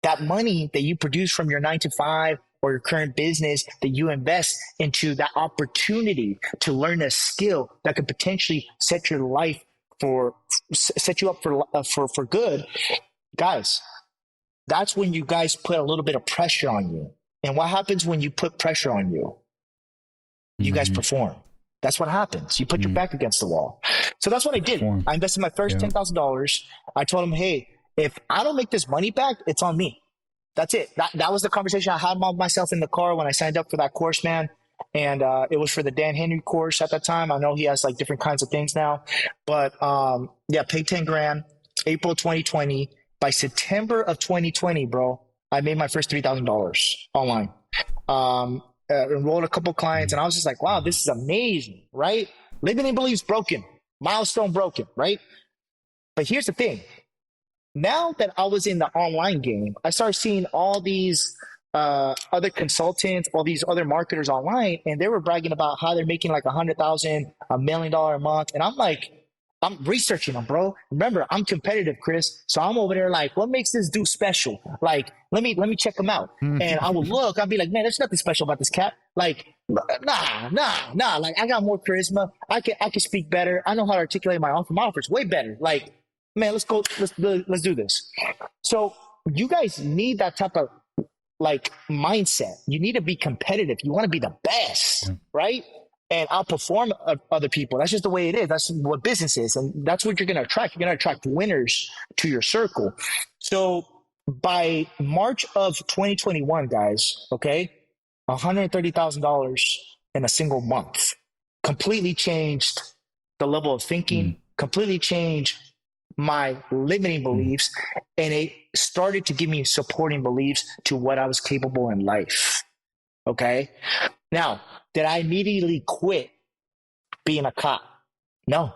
That money that you produce from your 9 to 5 or your current business that you invest into that opportunity to learn a skill that could potentially set your life set you up for good, guys. That's when you guys put a little bit of pressure on you. And what happens when you put pressure on you? You guys perform. That's what happens. You put your back against the wall. So that's what I did. I invested my first $10,000. I told him, hey, if I don't make this money back, it's on me. That's it. That was the conversation I had with myself in the car when I signed up for that course, man. And it was for the Dan Henry course at that time. I know he has like different kinds of things now. But paid 10 grand, April 2020. By September of 2020, bro, I made my first $3,000 online. Enrolled a couple clients, and I was just like, wow, this is amazing, right? Limiting beliefs broken, milestone broken, right? But here's the thing. Now that I was in the online game, I started seeing all these other consultants, all these other marketers online, and they were bragging about how they're making like $100,000, $1 million a month. And I'm like, I'm researching them, bro. Remember, I'm competitive, Chris. So I'm over there like, what makes this dude special? Like, let me check him out. And I would look, I'd be like, man, there's nothing special about this cat. Like, nah. Like, I got more charisma. I can speak better. I know how to articulate my offer. My offer's way better. Like, man, let's do this. So you guys need that type of like mindset. You need to be competitive. You want to be the best, right? And outperform other people. That's just the way it is. That's what business is. And that's what you're going to attract. You're going to attract winners to your circle. So by March of 2021, guys, okay, $130,000 in a single month completely changed the level of thinking, completely changed my limiting beliefs, and it started to give me supporting beliefs to what I was capable in life. Okay. Now, did I immediately quit being a cop? No.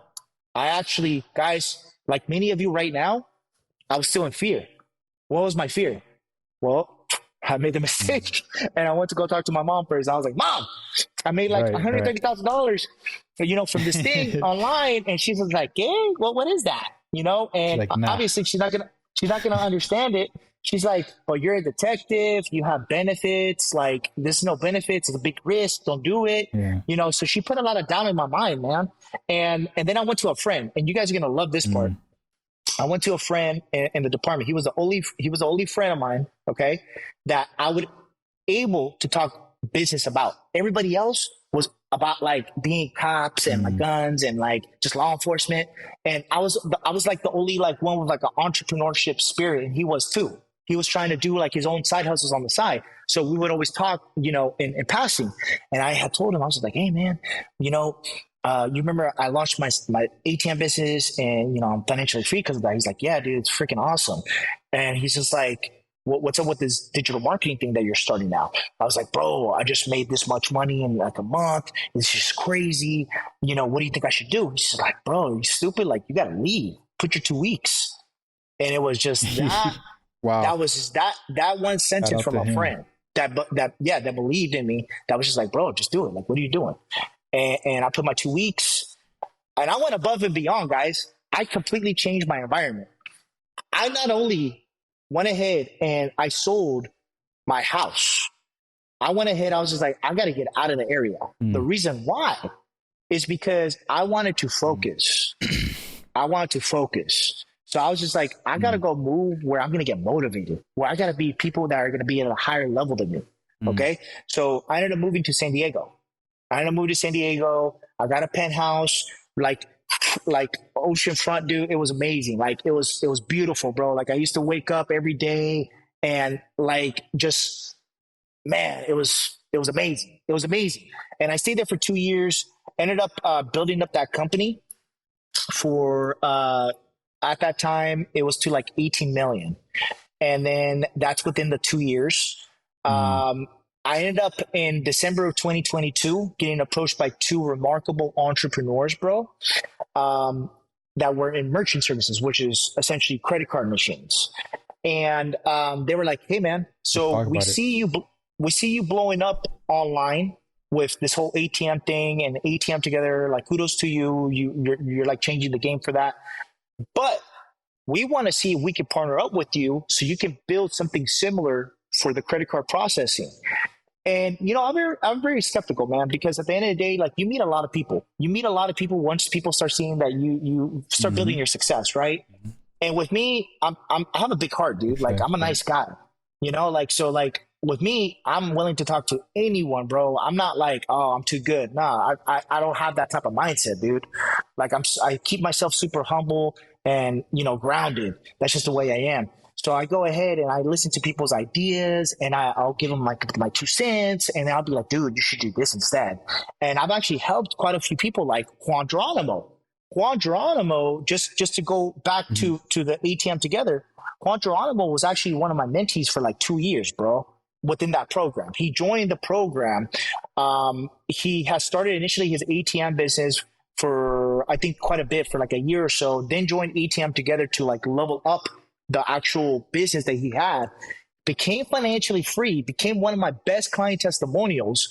I actually, guys, like many of you right now, I was still in fear. What was my fear? Well, I made the mistake and I went to go talk to my mom first. I was like, Mom, I made like $130,000, from this thing online. And she was like, hey, well, what is that? And like, nah. Obviously she's not gonna understand it. She's like, well, you're a detective. You have benefits. Like, there's no benefits. It's a big risk. Don't do it. Yeah. So she put a lot of doubt in my mind, man. And then I went to a friend, and you guys are going to love this part. I went to a friend in the department. He was the only friend of mine, okay, that I would able to talk business about. Everybody else was about like being cops and like guns and like just law enforcement. And I was like the only like one with like an entrepreneurship spirit, and he was too. He was trying to do like his own side hustles on the side. So we would always talk, in passing. And I had told him, I was like, hey man, you remember I launched my ATM business and, I'm financially free because of that. He's like, yeah, dude, it's freaking awesome. And he's just like, what's up with this digital marketing thing that you're starting now? I was like, bro, I just made this much money in like a month. It's just crazy. What do you think I should do? He's like, bro, you stupid. Like, you got to leave. Put your 2 weeks. And it was just that. Wow. That was just that one sentence from a friend that believed in me. That was just like, bro, just do it. Like, what are you doing? And I put my 2 weeks, and I went above and beyond, guys. I completely changed my environment. I not only went ahead and I sold my house. I went ahead. I was just like, I got to get out of the area. The reason why is because I wanted to focus. So I was just like, I got to go move where I'm going to get motivated, where I got to be people that are going to be at a higher level than me. Okay. So I ended up moving to San Diego. I got a penthouse, like like oceanfront, dude. It was amazing. Like it was beautiful, bro. Like I used to wake up every day and like just, man, it was amazing. It was amazing. And I stayed there for 2 years. Ended up building up that company for at that time it was to like 18 million, and then that's within the 2 years. I ended up in December of 2022 getting approached by two remarkable entrepreneurs, bro, that were in merchant services, which is essentially credit card machines. And they were like, "Hey, man, so we see you blowing up online with this whole ATM thing and ATM together. Like, kudos to you. You're like changing the game for that. But we want to see if we can partner up with you so you can build something similar for the credit card processing." And I'm very skeptical, man, because at the end of the day, like you meet a lot of people. You meet a lot of people once people start seeing that you start building your success, right? And with me, I have a big heart, dude. Like I'm a nice guy, like with me, I'm willing to talk to anyone, bro. I'm not like, oh, I'm too good. Nah, I don't have that type of mindset, dude. Like I keep myself super humble and grounded. That's just the way I am. So I go ahead and I listen to people's ideas and I'll give them my 2 cents and I'll be like, dude, you should do this instead. And I've actually helped quite a few people like Juan Geronimo. Juan Geronimo, just to go back to the ATM together, Juan Geronimo was actually one of my mentees for like 2 years, bro, within that program. He joined the program. He has started initially his ATM business for, I think, quite a bit for like a year or so, then joined ATM together to like level up the actual business that he had, became financially free, became one of my best client testimonials.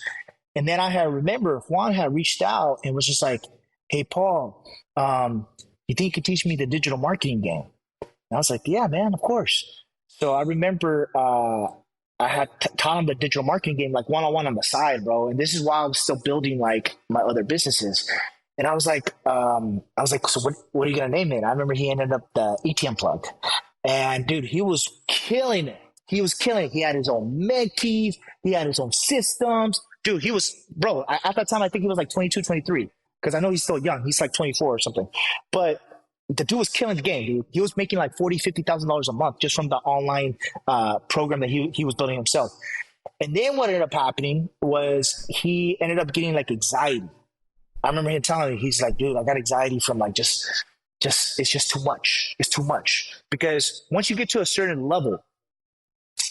And then I remember Juan had reached out and was just like, "Hey, Paul, you think you could teach me the digital marketing game?" And I was like, "Yeah, man, of course." So I remember I had taught him the digital marketing game, like one-on-one on the side, bro. And this is while I was still building like my other businesses. And I was like, "So what are you going to name it?" I remember he ended up the ATM plug. And dude, he was killing it. He was killing it. He had his own mentees. He had his own systems. Dude, he was, bro, at that time, I think he was like 22, 23. Because I know he's still young. He's like 24 or something. But the dude was killing the game, dude. He was making like $40,000, $50,000 a month just from the online program that he was building himself. And then what ended up happening was he ended up getting like anxiety. I remember him telling me, he's like, "Dude, I got anxiety from like just it's just too much. It's too much." Because once you get to a certain level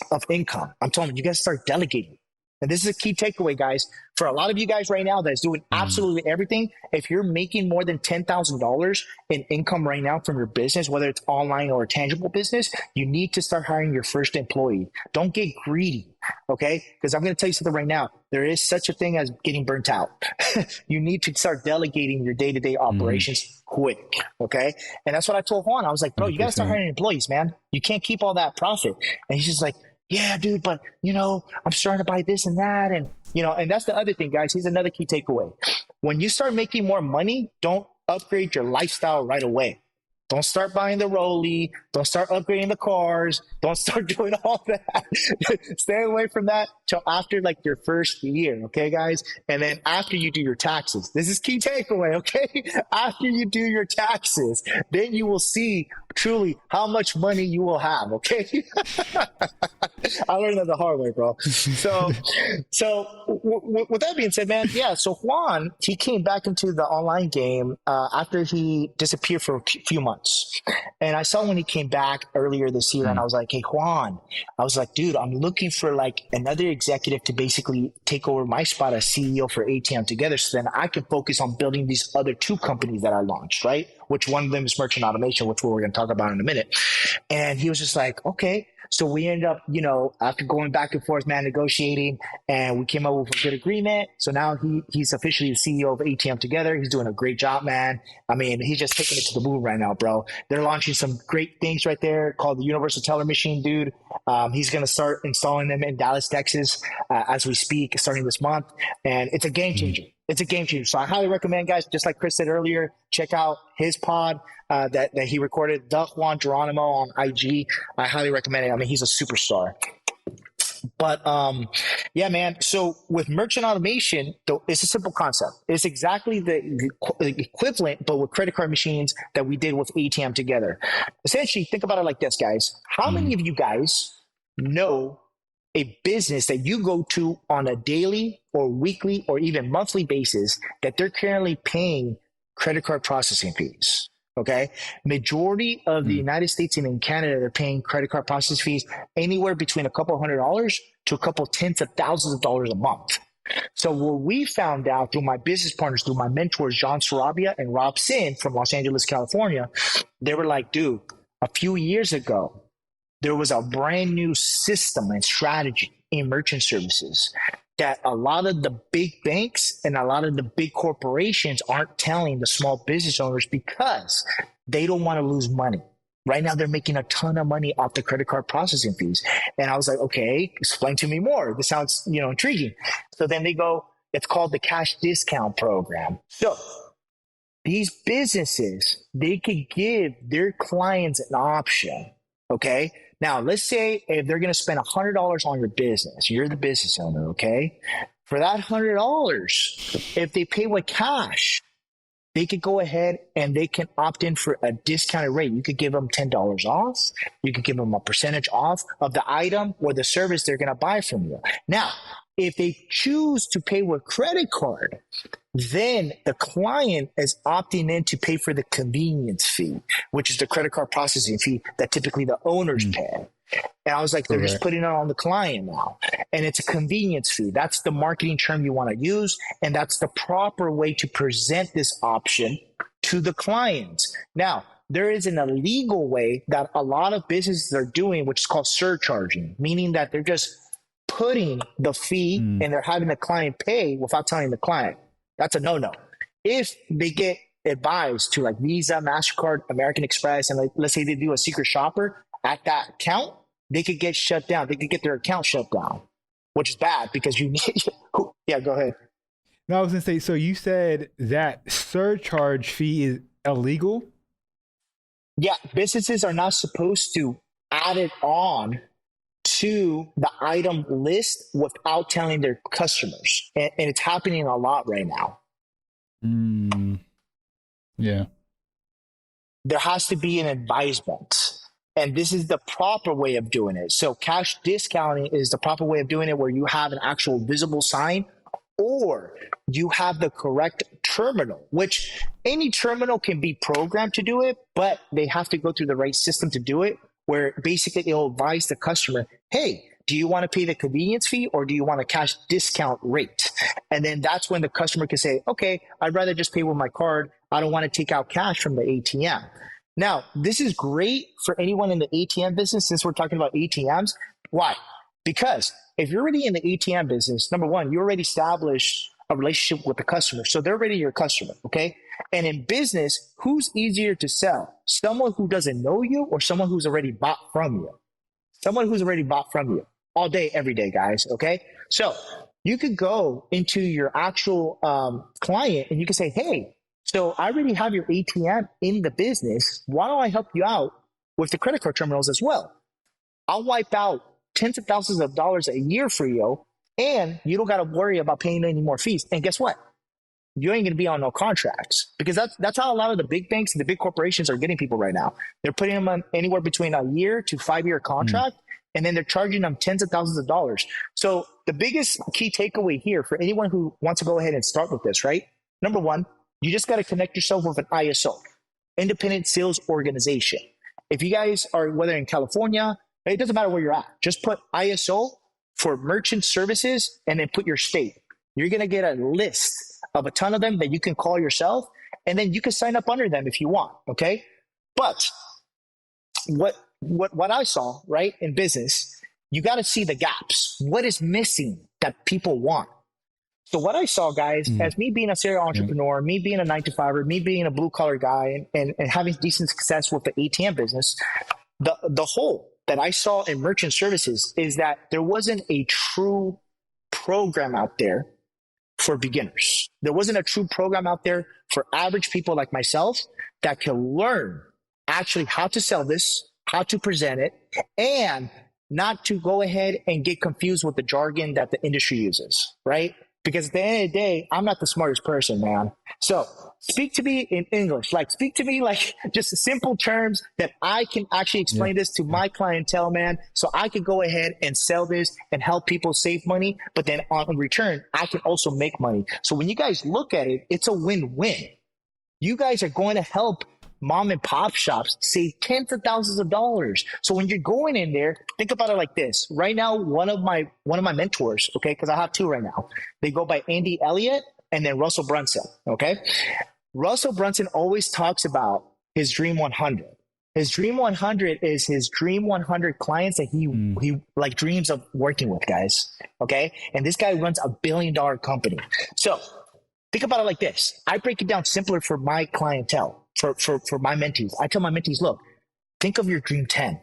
of income, I'm telling you, you guys start delegating. And this is a key takeaway, guys. For a lot of you guys right now that's doing absolutely everything, if you're making more than $10,000 in income right now from your business, whether it's online or a tangible business, you need to start hiring your first employee. Don't get greedy, okay? Because I'm going to tell you something right now. There is such a thing as getting burnt out. You need to start delegating your day-to-day operations quick, okay? And that's what I told Juan. I was like, "Bro, you got to start hiring employees, man. You can't keep all that profit." And he's just like, "Yeah, dude, but I'm starting to buy this and that." And, and that's the other thing, guys. Here's another key takeaway. When you start making more money, don't upgrade your lifestyle right away. Don't start buying the Rollie. Don't start upgrading the cars. Don't start doing all that. Stay away from that till after like your first year. Okay, guys? And then after you do your taxes, this is key takeaway. Okay. After you do your taxes, then you will see truly how much money you will have. Okay. I learned that the hard way, bro. So with that being said, man, yeah. So Juan, he came back into the online game after he disappeared for a few months, and I saw when he came back earlier this year, and I was like, "Hey, Juan," I was like, "Dude, I'm looking for like another executive to basically take over my spot as CEO for ATM Together, so then I can focus on building these other 2 companies that I launched, right? Which one of them is Merchant Automation, which we're going to talk about in a minute." And he was just like, "Okay." So we ended up, after going back and forth, man, negotiating, and we came up with a good agreement. So now he's officially the CEO of ATM Together. He's doing a great job, man. I mean, he's just taking it to the moon right now, bro. They're launching some great things right there called the Universal Teller Machine, dude. He's going to start installing them in Dallas, Texas, as we speak, starting this month. And it's a game changer. It's a game changer. So I highly recommend, guys, just like Chris said earlier, check out his pod that he recorded, the Juan Geronimo on IG. I highly recommend it. I mean, he's a superstar. But yeah, man. So with merchant automation, though, it's a simple concept. It's exactly the equivalent, but with credit card machines that we did with ATM together. Essentially, think about it like this, guys. How many of you guys know a business that you go to on a daily or weekly or even monthly basis that they're currently paying credit card processing fees? Okay. Majority of the United States and in Canada, they're paying credit card processing fees anywhere between a couple $100s to a couple tens of thousands of dollars a month. So what we found out through my business partners, through my mentors, John Sarabia and Rob Sin from Los Angeles, California, they were like, dude, a few years ago, there was a brand new system and strategy in merchant services that a lot of the big banks and a lot of the big corporations aren't telling the small business owners because they don't want to lose money. Right now, they're making a ton of money off the credit card processing fees. And I was like, okay, explain to me more. This sounds, intriguing. So then they go, it's called the cash discount program. So these businesses, they could give their clients an option. Okay. Now, let's say if they're going to spend $100 on your business, you're the business owner, okay? For that $100, if they pay with cash, they could go ahead and they can opt in for a discounted rate. You could give them $10 off. You could give them a percentage off of the item or the service they're going to buy from you. Now, if they choose to pay with credit card, then the client is opting in to pay for the convenience fee, which is the credit card processing fee that typically the owners pay. And I was like, they're just putting it on the client now. And it's a convenience fee. That's the marketing term you want to use. And that's the proper way to present this option to the clients. Now, there is an illegal way that a lot of businesses are doing, which is called surcharging, meaning that they're just putting the fee and they're having the client pay without telling the client. That's a no-no. If they get advised to like Visa, MasterCard, American Express, and like, let's say they do a secret shopper at that account, they could get shut down. They could get their account shut down, which is bad because you need. Yeah, go ahead. No, I was going to say, so you said that surcharge fee is illegal? Yeah, businesses are not supposed to add it on to the item list without telling their customers. And it's happening a lot right now. Yeah. There has to be an advisement. And this is the proper way of doing it. So cash discounting is the proper way of doing it, where you have an actual visible sign or you have the correct terminal, which any terminal can be programmed to do it, but they have to go through the right system to do it, where basically it'll advise the customer, hey, do you want to pay the convenience fee or do you want a cash discount rate? And then that's when the customer can say, okay, I'd rather just pay with my card. I don't want to take out cash from the ATM. Now, this is great for anyone in the ATM business, since we're talking about ATMs. Why? Because if you're already in the ATM business, number one, you already established a relationship with the customer. So they're already your customer, okay? And in business, who's easier to sell? Someone who doesn't know you or someone who's already bought from you? Someone who's already bought from you all day, every day, guys, okay? So you could go into your actual client and you can say, hey, so I already have your ATM in the business. Why don't I help you out with the credit card terminals as well? I'll wipe out tens of thousands of dollars a year for you, and you don't got to worry about paying any more fees. And guess what? You ain't going to be on no contracts, because that's how a lot of the big banks and the big corporations are getting people right now. They're putting them on anywhere between a year to 5-year contract, and then they're charging them tens of thousands of dollars. So the biggest key takeaway here for anyone who wants to go ahead and start with this, right? Number one, you just got to connect yourself with an ISO, independent sales organization. If you guys are, whether in California, it doesn't matter where you're at, just put ISO for merchant services and then put your state. You're going to get a list of a ton of them that you can call yourself, and then you can sign up under them if you want. Okay. But what I saw, right, in business, you got to see the gaps. What is missing that people want? So what I saw, guys, as me being a serial entrepreneur, me being a 9-to-5er, me being a blue collar guy and having decent success with the ATM business, the hole that I saw in merchant services is that there wasn't a true program out there for beginners. There wasn't a true program out there for average people like myself that can learn actually how to sell this, how to present it, and not to go ahead and get confused with the jargon that the industry uses, right? Because at the end of the day, I'm not the smartest person, man. So speak to me in English, like speak to me like just simple terms that I can actually explain this to my clientele, man. So I can go ahead and sell this and help people save money. But then in return, I can also make money. So when you guys look at it, it's a win-win. You guys are going to help mom and pop shops save tens of thousands of dollars. So when you're going in there, think about it like this. Right now, one of my mentors, okay, because I have two right now. They go by Andy Elliott and then Russell Brunson, okay? Russell Brunson always talks about his Dream 100. His Dream 100 is his Dream 100 clients that he like dreams of working with, guys, okay? And this guy runs $1 billion company. So think about it like this. I break it down simpler for my clientele. For my mentees, I tell my mentees, look, think of your dream 10.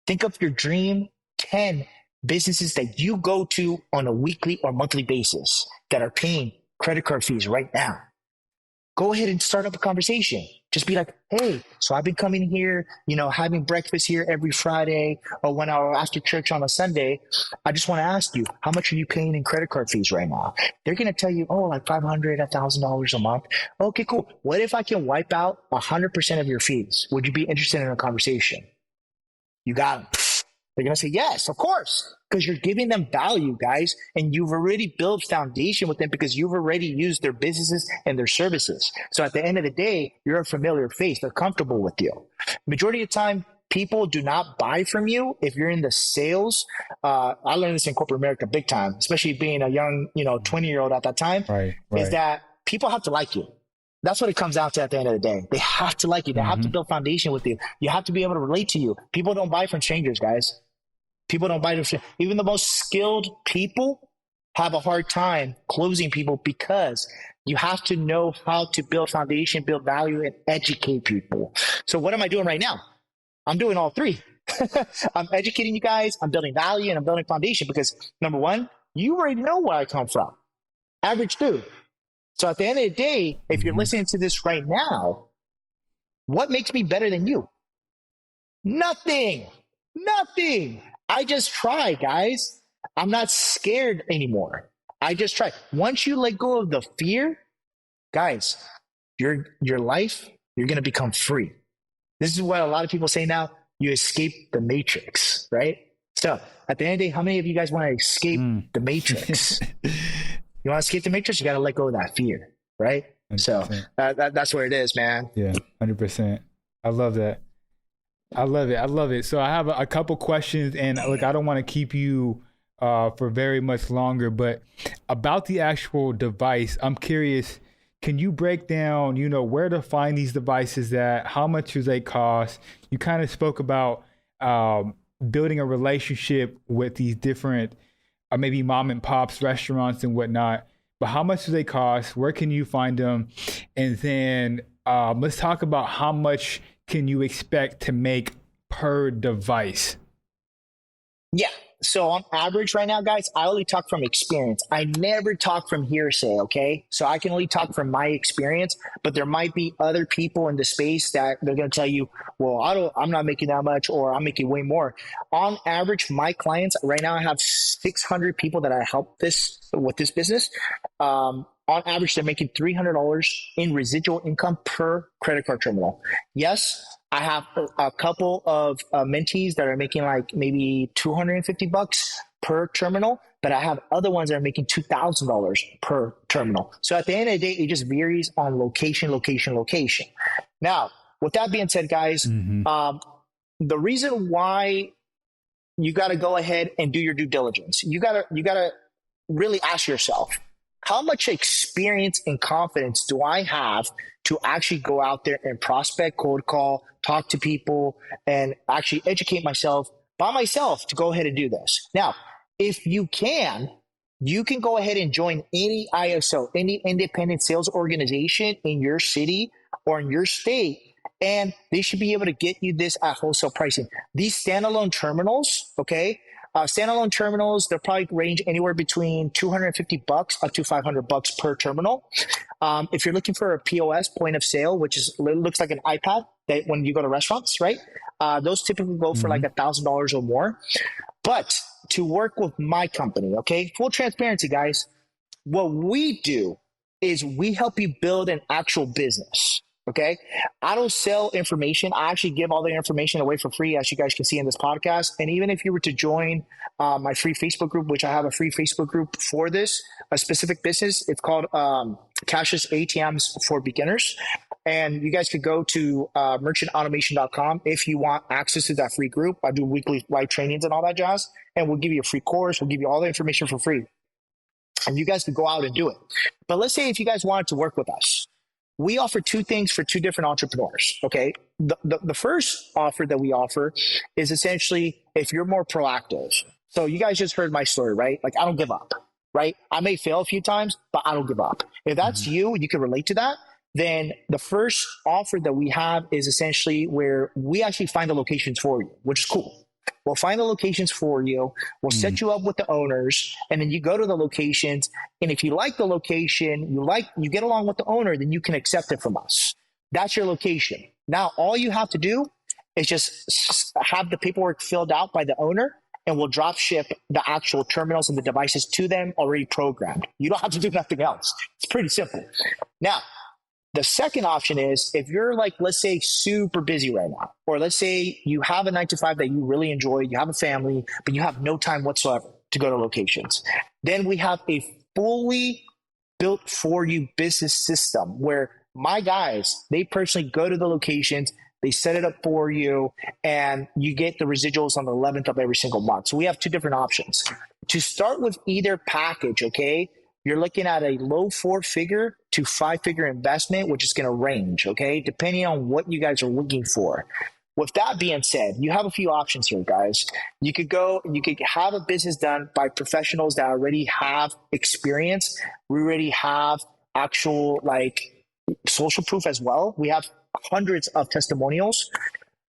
Think of your dream 10 businesses that you go to on a weekly or monthly basis that are paying credit card fees right now. Go ahead and start up a conversation. Just be like, hey, so I've been coming here, having breakfast here every Friday or when I'm after church on a Sunday. I just want to ask you, how much are you paying in credit card fees right now? They're going to tell you, like $500, $1,000 a month. Okay, cool. What if I can wipe out 100% of your fees? Would you be interested in a conversation? You got them. They're going to say, yes, of course, because you're giving them value, guys, and you've already built foundation with them because you've already used their businesses and their services. So at the end of the day, you're a familiar face. They're comfortable with you. Majority of the time, people do not buy from you if you're in the sales. I learned this in corporate America big time, especially being a young, 20-year-old at that time, is that people have to like you. That's what it comes down to at the end of the day. They have to like you. They have to build foundation with you. You have to be able to relate to you. People don't buy from strangers, guys. People don't buy from strangers. Even the most skilled people have a hard time closing people because you have to know how to build foundation, build value, and educate people. So what am I doing right now? I'm doing all three. I'm educating you guys. I'm building value and I'm building foundation because number one, you already know where I come from. Average dude. So at the end of the day, if you're listening to this right now, what makes me better than you? Nothing. I just try, guys. I'm not scared anymore. I just try. Once you let go of the fear, guys, your life, you're going to become free. This is what a lot of people say now. You escape the matrix, right? So at the end of the day, how many of you guys want to escape the matrix? You want to escape the matrix? You got to let go of that fear, right? 100%. So that's where it is, man. Yeah, 100%. I love that. I love it. So I have a couple questions, and look, I don't want to keep you for very much longer, but about the actual device, I'm curious, can you break down, where to find these devices at? How much do they cost? You kind of spoke about building a relationship with these different maybe mom and pops restaurants and whatnot, but how much do they cost? Where can you find them? And then let's talk about how much can you expect to make per device? Yeah. So on average right now, guys, I only talk from experience. I never talk from hearsay, okay? So I can only talk from my experience, but there might be other people in the space that they're going to tell you, well, I'm not making that much, or I'm making way more. On average, my clients right now, I have 600 people that I help with this business. On average, they're making $300 in residual income per credit card terminal. Yes, I have a couple of mentees that are making like maybe $250 per terminal, but I have other ones that are making $2,000 per terminal. So at the end of the day, it just varies on location. Now, with that being said, guys, the reason why you got to go ahead and do your due diligence, you got to really ask yourself, how much experience and confidence do I have to actually go out there and prospect, cold call, talk to people, and actually educate myself by myself to go ahead and do this? Now, if you can go ahead and join any ISO, any independent sales organization in your city or in your state, and they should be able to get you this at wholesale pricing. These standalone terminals, okay? Standalone terminals, they'll probably range anywhere between $250 up to $500 per terminal. If you're looking for a POS, point of sale, which looks like an iPad, that when you go to restaurants, right? Those typically go for like $1,000 or more. But to work with my company, okay, full transparency, guys, what we do is we help you build an actual business. Okay. I don't sell information. I actually give all the information away for free, as you guys can see in this podcast. And even if you were to join my free Facebook group, which I have a free Facebook group for this, a specific business, it's called Cashless ATMs for Beginners. And you guys could go to merchantautomation.com if you want access to that free group. I do weekly live trainings and all that jazz. And we'll give you a free course. We'll give you all the information for free. And you guys could go out and do it. But let's say if you guys wanted to work with us, we offer two things for two different entrepreneurs. Okay. The first offer that we offer is essentially if you're more proactive. So you guys just heard my story, right? Like I don't give up, right? I may fail a few times, but I don't give up. If that's you, you can relate to that. Then the first offer that we have is essentially where we actually find the locations for you, which is cool. We'll find the locations for you. We'll set you up with the owners, and then you go to the locations. And if you like the location, you get along with the owner, then you can accept it from us. That's your location. Now, all you have to do is just have the paperwork filled out by the owner, and we'll drop ship the actual terminals and the devices to them already programmed. You don't have to do nothing else. It's pretty simple. Now, the second option is if you're like, let's say, super busy right now, or let's say you have a 9-to-5 that you really enjoy, you have a family, but you have no time whatsoever to go to locations. Then we have a fully built for you business system where my guys, they personally go to the locations, they set it up for you, and you get the residuals on the 11th of every single month. So we have two different options. To start with either package, okay, you're looking at a low 4-figure to 5-figure investment, which is going to range, okay, depending on what you guys are looking for. With that being said, you have a few options here, guys. You could have a business done by professionals that already have experience. We already have actual like social proof as well. We have hundreds of testimonials.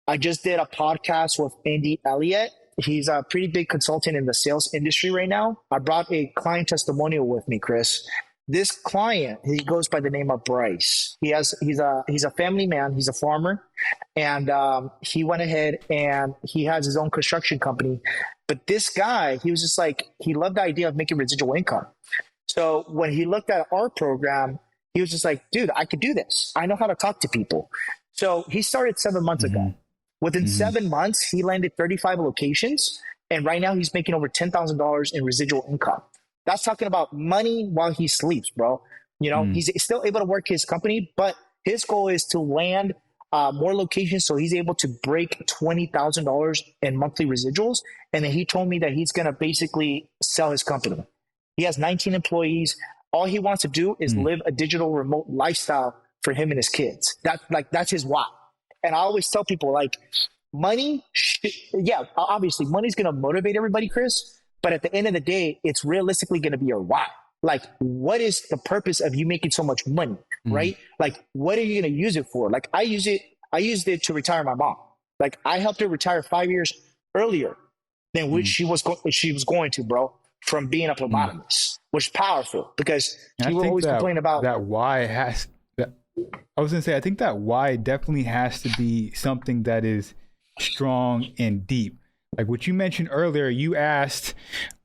I just did a podcast with Andy Elliott. He's a pretty big consultant in the sales industry right now. I brought a client testimonial with me, Chris. This client, he goes by the name of Bryce. He's a family man. He's a farmer, and he went ahead and he has his own construction company. But this guy, he was just like, he loved the idea of making residual income. So when he looked at our program, he was just like, dude, I could do this. I know how to talk to people. So he started 7 months ago. Within 7 months, he landed 35 locations, and right now he's making over $10,000 in residual income. That's talking about money while he sleeps, bro. You know, he's still able to work his company, but his goal is to land more locations so he's able to break $20,000 in monthly residuals. And then he told me that he's going to basically sell his company. He has 19 employees. All he wants to do is live a digital remote lifestyle for him and his kids. That's his why. And I always tell people, like, money, obviously money's going to motivate everybody, Chris. But at the end of the day, it's realistically going to be your why. Like, what is the purpose of you making so much money, right? Like, what are you going to use it for? Like, I used it to retire my mom. Like, I helped her retire 5 years earlier than which she was going to, bro, from being a phlebotomist, which is powerful because she will always complain about that. Why has that? I was going to say, I think that why definitely has to be something that is strong and deep. Like what you mentioned earlier, you were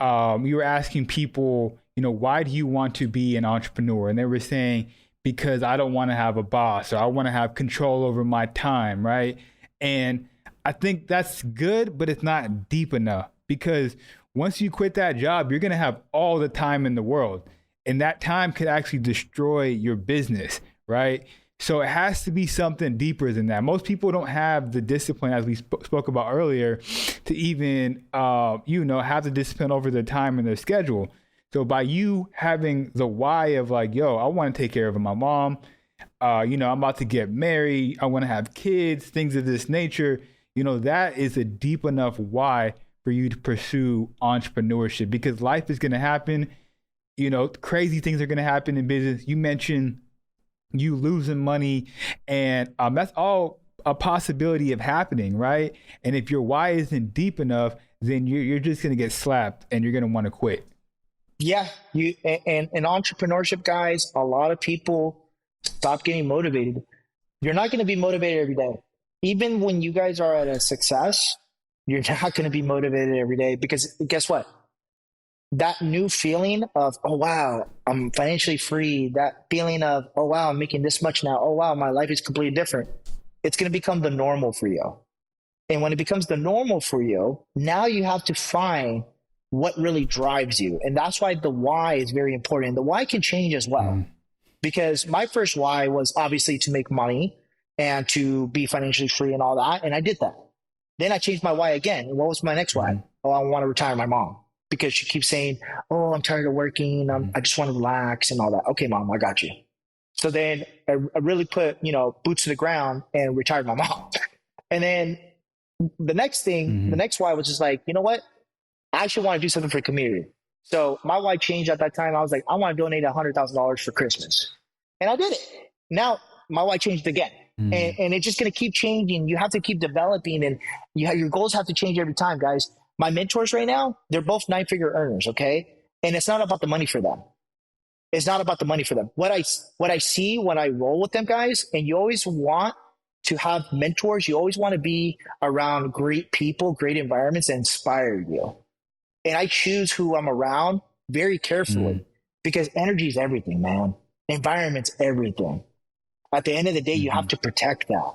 asking people, you know, why do you want to be an entrepreneur? And they were saying, because I don't want to have a boss, or I want to have control over my time, right? And I think that's good, but it's not deep enough, because once you quit that job, you're going to have all the time in the world. And that time could actually destroy your business, right? So it has to be something deeper than that. Most people don't have the discipline, as we spoke about earlier, to even, have the discipline over their time and their schedule. So by you having the why of like, yo, I want to take care of my mom, I'm about to get married, I want to have kids, things of this nature, that is a deep enough why for you to pursue entrepreneurship, because life is going to happen. Crazy things are going to happen in business. You mentioned you losing money, and that's all a possibility of happening, right? And if your why isn't deep enough, then you're just going to get slapped and you're going to want to quit. Yeah, and entrepreneurship, guys, a lot of people stop getting motivated. You're not going to be motivated every day. even when you guys are at a success, you're not going to be motivated every day because guess what? That new feeling of, oh, wow, I'm financially free. That feeling of, oh, wow, I'm making this much now. Oh, wow, my life is completely different. It's going to become the normal for you. And when it becomes the normal for you, now you have to find what really drives you. And that's why the why is very important. The why can change as well. Because my first why was obviously to make money and to be financially free and all that. And I did that. Then I changed my why again. And what was my next why? Oh, I want to retire my mom. Because she keeps saying, oh, I'm tired of working. I just want to relax and all that. Okay, mom, I got you. So then I really put, boots to the ground and retired my mom. And then the next thing, the next why was just like, you know what? I actually want to do something for the community. So my why changed at that time. I was like, I want to donate $100,000 for Christmas. And I did it. Now my why changed again. And it's just going to keep changing. You have to keep developing and your goals have to change every time, guys. My mentors right now, they're both 9-figure earners, okay? And it's not about the money for them. It's not about the money for them. What I see when I roll with them, guys, and you always want to have mentors, you always want to be around great people, great environments that inspire you. And I choose who I'm around very carefully because energy is everything, man. Environment's everything. At the end of the day, you have to protect that.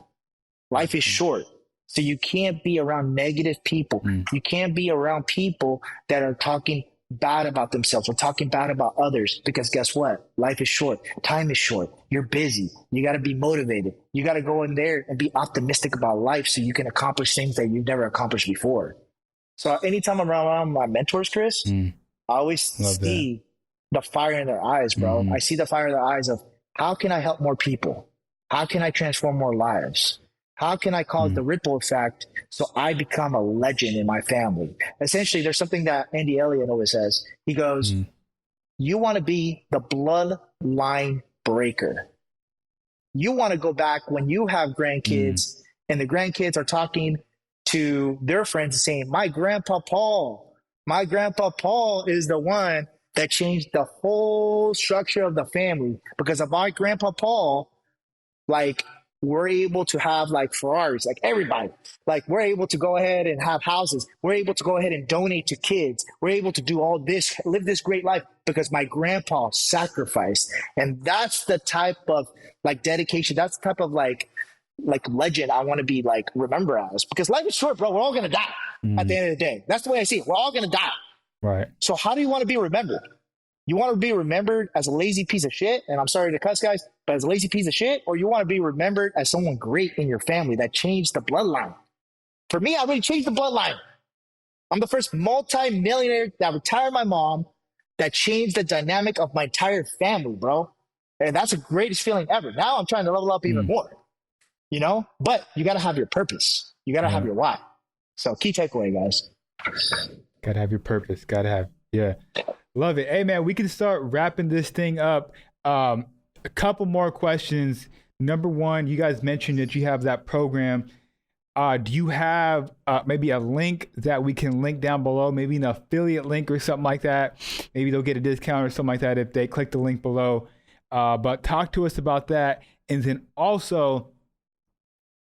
Life is short. So you can't be around negative people. You can't be around people that are talking bad about themselves or talking bad about others because guess what? Life is short. Time is short. You're busy. You got to be motivated. You got to go in there and be optimistic about life so you can accomplish things that you've never accomplished before. So anytime I'm around my mentors, Chris, I always see the fire in their eyes, bro. I see the fire in their eyes of how can I help more people? How can I transform more lives? How can I cause the ripple effect so I become a legend in my family? Essentially, there's something that Andy Elliott always says. He goes, you want to be the bloodline breaker. You want to go back when you have grandkids and the grandkids are talking to their friends and saying, my grandpa Paul is the one that changed the whole structure of the family. Because of my grandpa Paul, we're able to have Ferraris, everybody. We're able to go ahead and have houses. We're able to go ahead and donate to kids. We're able to do all this, live this great life because my grandpa sacrificed. And that's the type of dedication. That's the type of legend I want to be remember as, because life is short, bro. We're all going to die at the end of the day. That's the way I see it. We're all going to die. Right. So how do you want to be remembered? You want to be remembered as a lazy piece of shit, and I'm sorry to cuss, guys, but as a lazy piece of shit, or you want to be remembered as someone great in your family that changed the bloodline? For me, I already changed the bloodline. I'm the first multi-millionaire that retired my mom that changed the dynamic of my entire family, bro. And that's the greatest feeling ever. Now I'm trying to level up even more, But you got to have your purpose. You got to have your why. So key takeaway, guys. Got to have your purpose. Got to have, Love it. Hey, man, we can start wrapping this thing up. A couple more questions. Number one, you guys mentioned that you have that program. Do you have maybe a link that we can link down below, maybe an affiliate link or something like that? Maybe they'll get a discount or something like that if they click the link below. But talk to us about that. And then also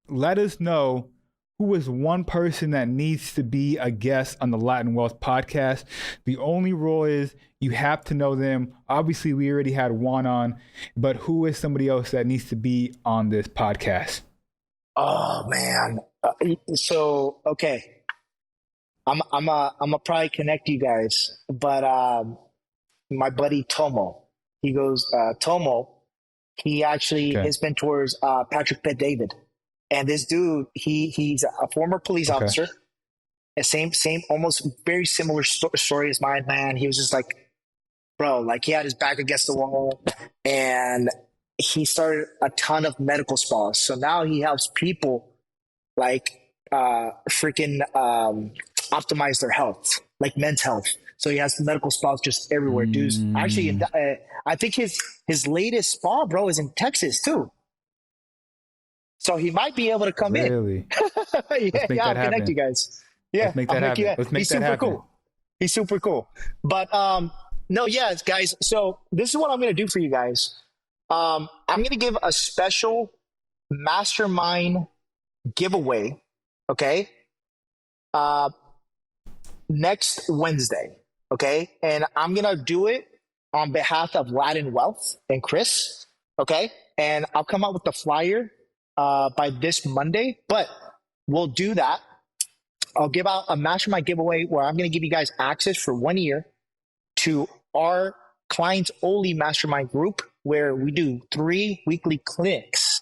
let us know who is one person that needs to be a guest on the Latin Wealth podcast. The only rule is you have to know them. Obviously, we already had one on, but who is somebody else that needs to be on this podcast? Oh, man. Okay. I'm a probably connect you guys, but my buddy Tomo, he goes, Tomo, he actually, his mentor is Patrick Bet-David. And this dude, he's a former police officer. The same, almost very similar story as mine, man. He was just bro, he had his back against the wall and he started a ton of medical spas. So now he helps people optimize their health, men's health. So he has medical spas just everywhere, dudes. Actually, I think his latest spa, bro, is in Texas too. So he might be able to come in. I'll connect you guys. Yeah, let's make that happen. He's super cool. He's super cool. But guys. So this is what I'm going to do for you guys. I'm going to give a special mastermind giveaway, okay, next Wednesday, okay? And I'm going to do it on behalf of Latin Wealth and Chris, okay? And I'll come out with the flyer by this Monday, but we'll do that. I'll give out a mastermind giveaway where I'm going to give you guys access for 1 year to our clients only mastermind group, where we do 3 weekly clinics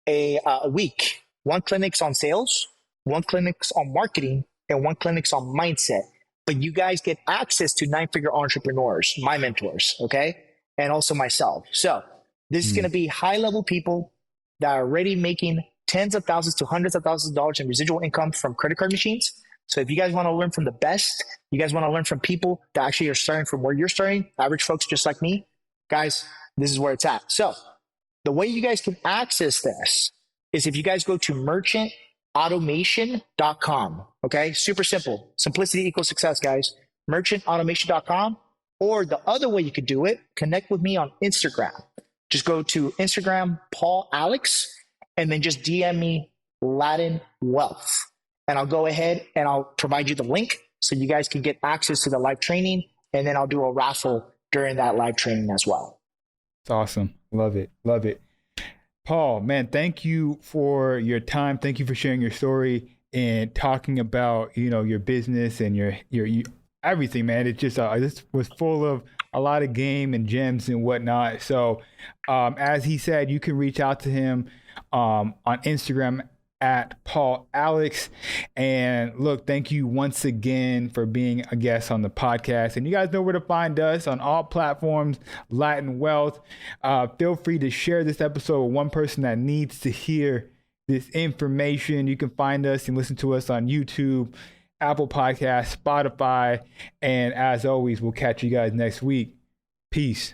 a week. 1 clinic's on sales, 1 clinic's on marketing, and 1 clinic's on mindset. But you guys get access to 9-figure entrepreneurs, my mentors, okay? And also myself. So this is going to be high-level people that are already making tens of thousands to hundreds of thousands of dollars in residual income from credit card machines. So if you guys want to learn from the best, you guys want to learn from people that actually are starting from where you're starting, average folks just like me, guys, this is where it's at. So the way you guys can access this is if you guys go to merchantautomation.com, okay? Super simple. Simplicity equals success, guys. Merchantautomation.com. Or the other way you could do it, connect with me on Instagram. Just go to Instagram, Paul Alex, and then just DM me Latin Wealth. And I'll go ahead and I'll provide you the link so you guys can get access to the live training. And then I'll do a raffle during that live training as well. It's awesome. Love it. Love it. Paul, man, thank you for your time. Thank you for sharing your story and talking about, your business and your everything, man. It just this was full of a lot of game and gems and whatnot. So as he said, you can reach out to him on Instagram at Paul Alex. And look, thank you once again for being a guest on the podcast. And you guys know where to find us on all platforms, Latin Wealth. Feel free to share this episode with one person that needs to hear this information. You can find us and listen to us on YouTube, Apple Podcasts, Spotify. And as always, we'll catch you guys next week. Peace.